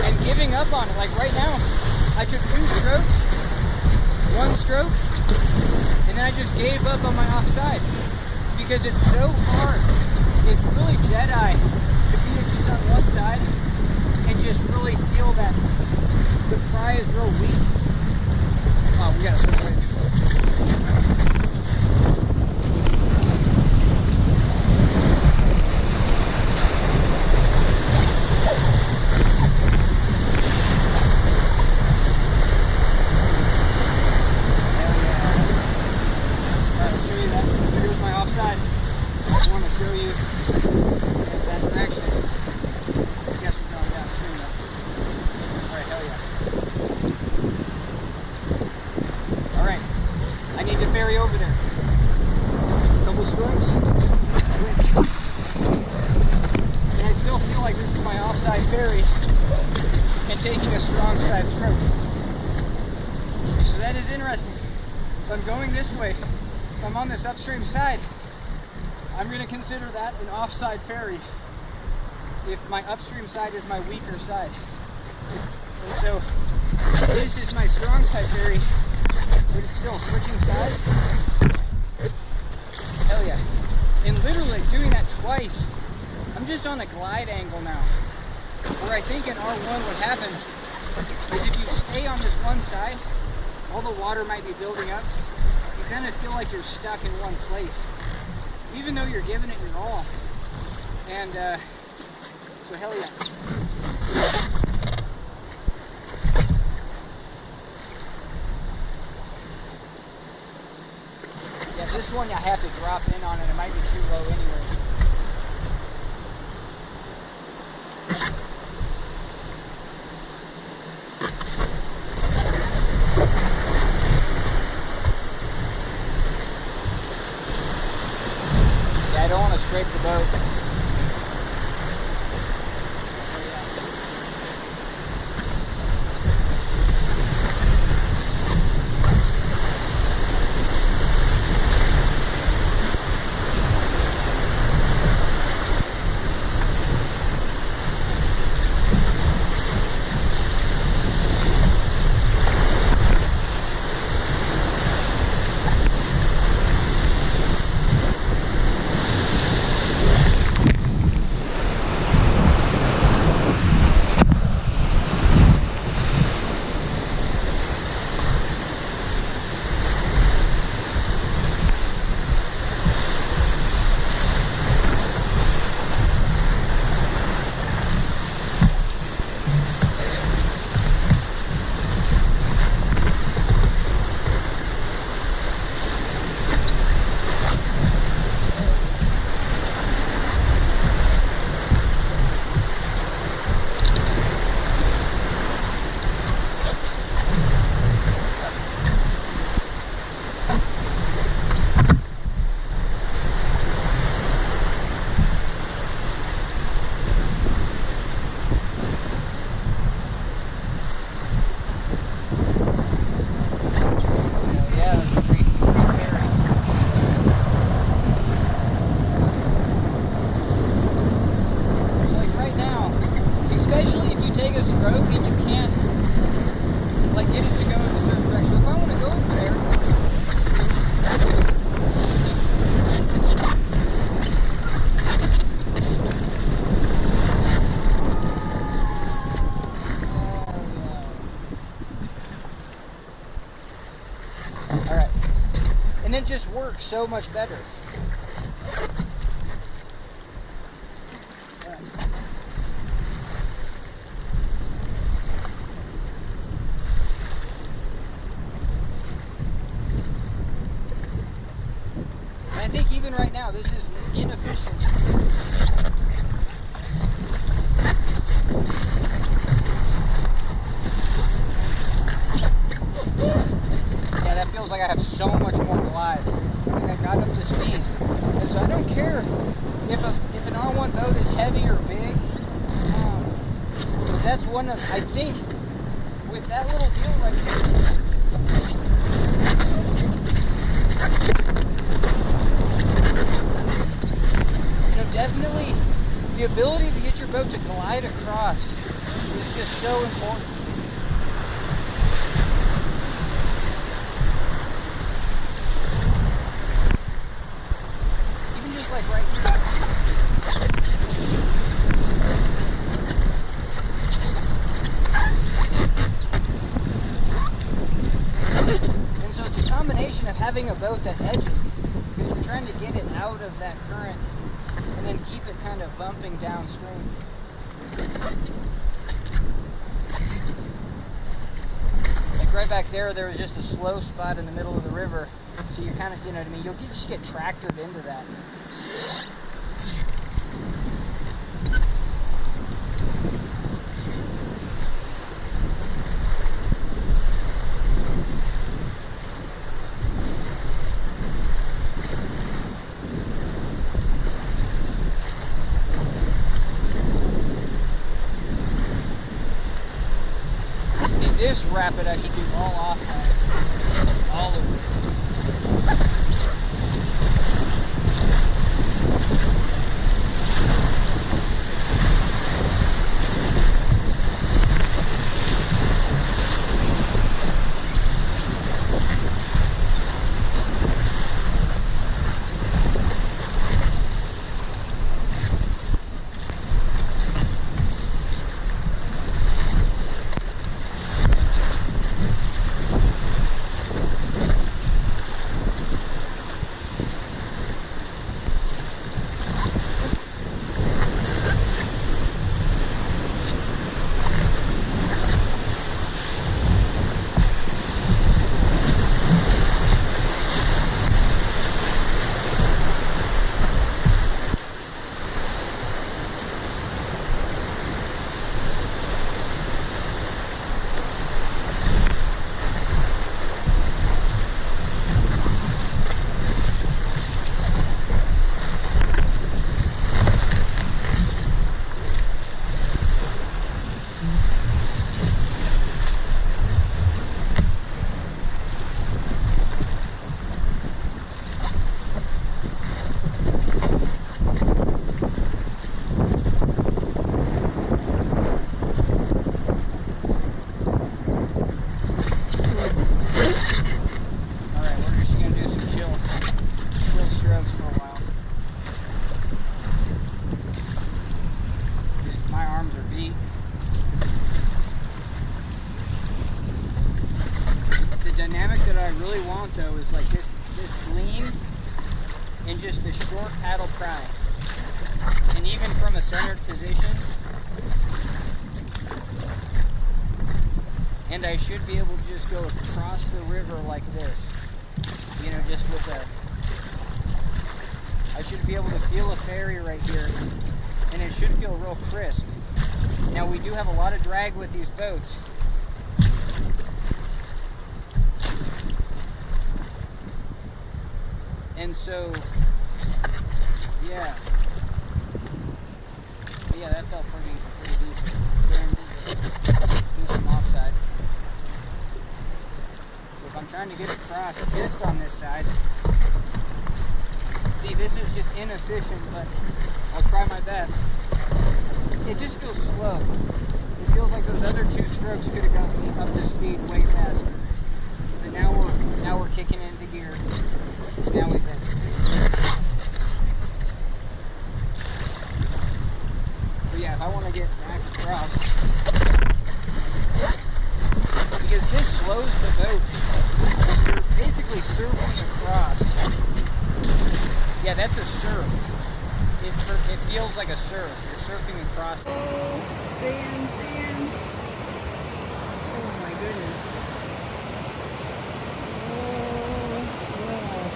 And giving up on it. Like right now, I took 2 strokes, 1 stroke, and then I just gave up on my offside. Because it's so hard. It's really Jedi to be just on one side and just really feel that the pry is real weak. Oh, we gotta switch away. Ferry over there. Couple strokes. And I still feel like this is my offside ferry and taking a strong side stroke. So that is interesting. If I'm going this way, if I'm on this upstream side, I'm going to consider that an offside ferry if my upstream side is my weaker side. And so this is my strong side ferry. But it's still switching sides. Hell yeah. And literally doing that twice. I'm just on a glide angle now. Where I think in R1 what happens is if you stay on this one side, all the water might be building up. You kind of feel like you're stuck in one place. Even though you're giving it your all. And so hell yeah. This one I have to drop in on it. It might be too low anyway. Yeah, I don't want to scrape the boat. it just works so much better. And I think even right now, this is inefficient. Yeah, that feels like I have so much more glide. I think I got up to speed. And so I don't care if an R1 boat is heavy or big. But that's one of, I think, with that little deal right here, definitely the ability to get your boat to glide across is just so important. Even just like right here. And so it's a combination of having a boat that edges, because you're trying to get it out of that current and then keep it kind of bumping downstream. Like right back there was just a slow spot in the middle of the river, so you kind of, you know what I mean, you'll just get tractored into that. This rapid I should do all off all of it. Dynamic that I really want though is like this lean and just the short paddle pry, and even from a centered position, and I should be able to just go across the river like this, you know, just with I should be able to feel a ferry right here, and it should feel real crisp. Now we do have a lot of drag with these boats. And so, yeah. But yeah, that felt pretty decent. Decent offside. So if I'm trying to get across just on this side, see, this is just inefficient, but I'll try my best. It just feels slow. It feels like those other two strokes could have gotten me up to speed way faster. But now we're kicking into gear. Now we've been. But yeah, if I want to get back across, because this slows the boat, you're basically surfing across. that's a surf. It feels like a surf. You're surfing across.
Oh, sand, sand. Oh my goodness. Oh, wow.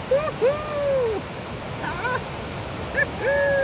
Woohoo! Ah! Woohoo!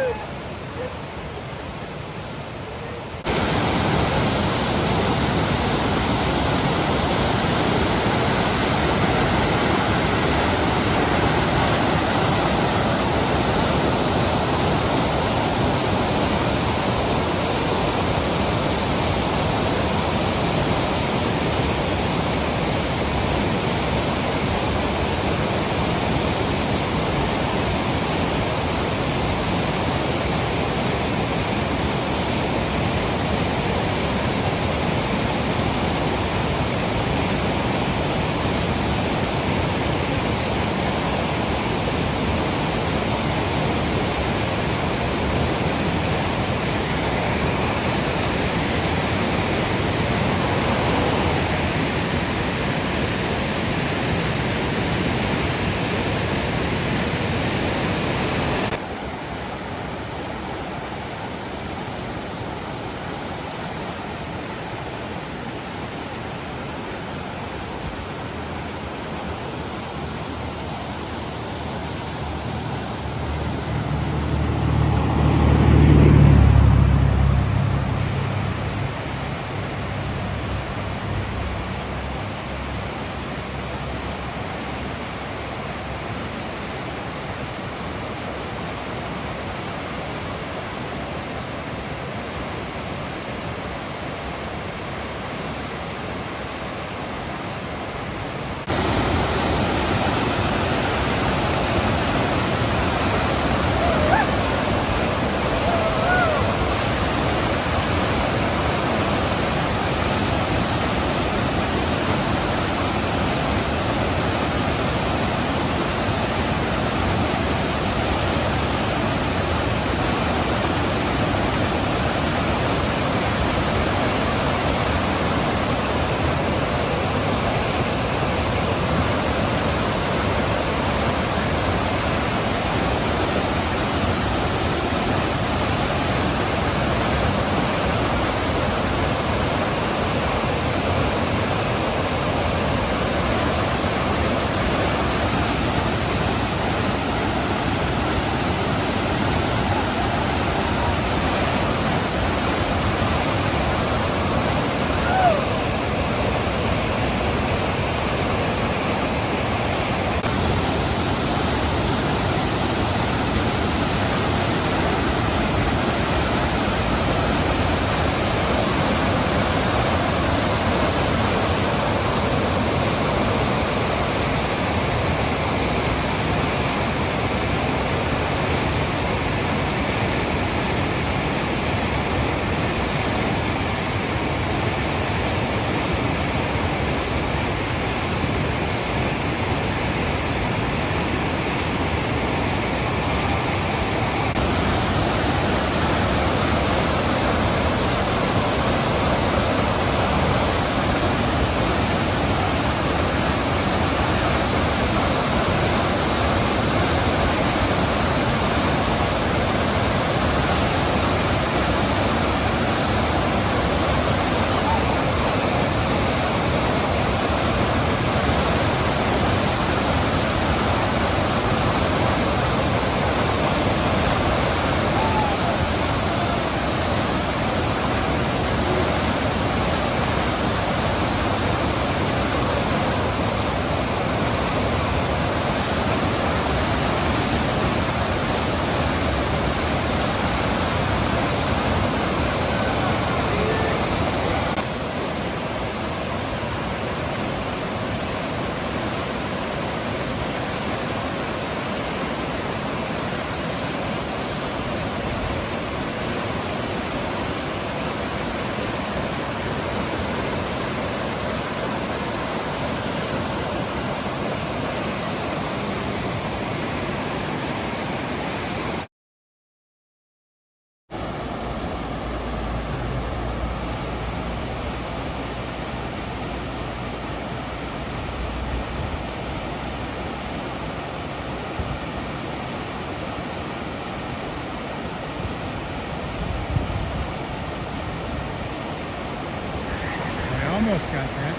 almost got that.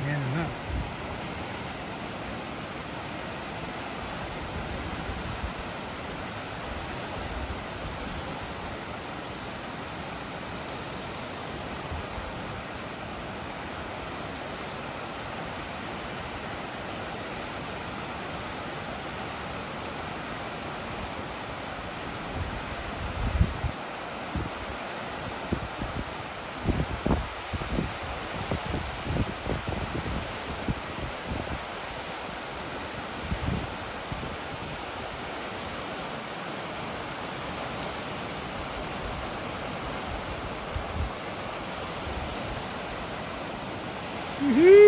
Standing up. Woohoo!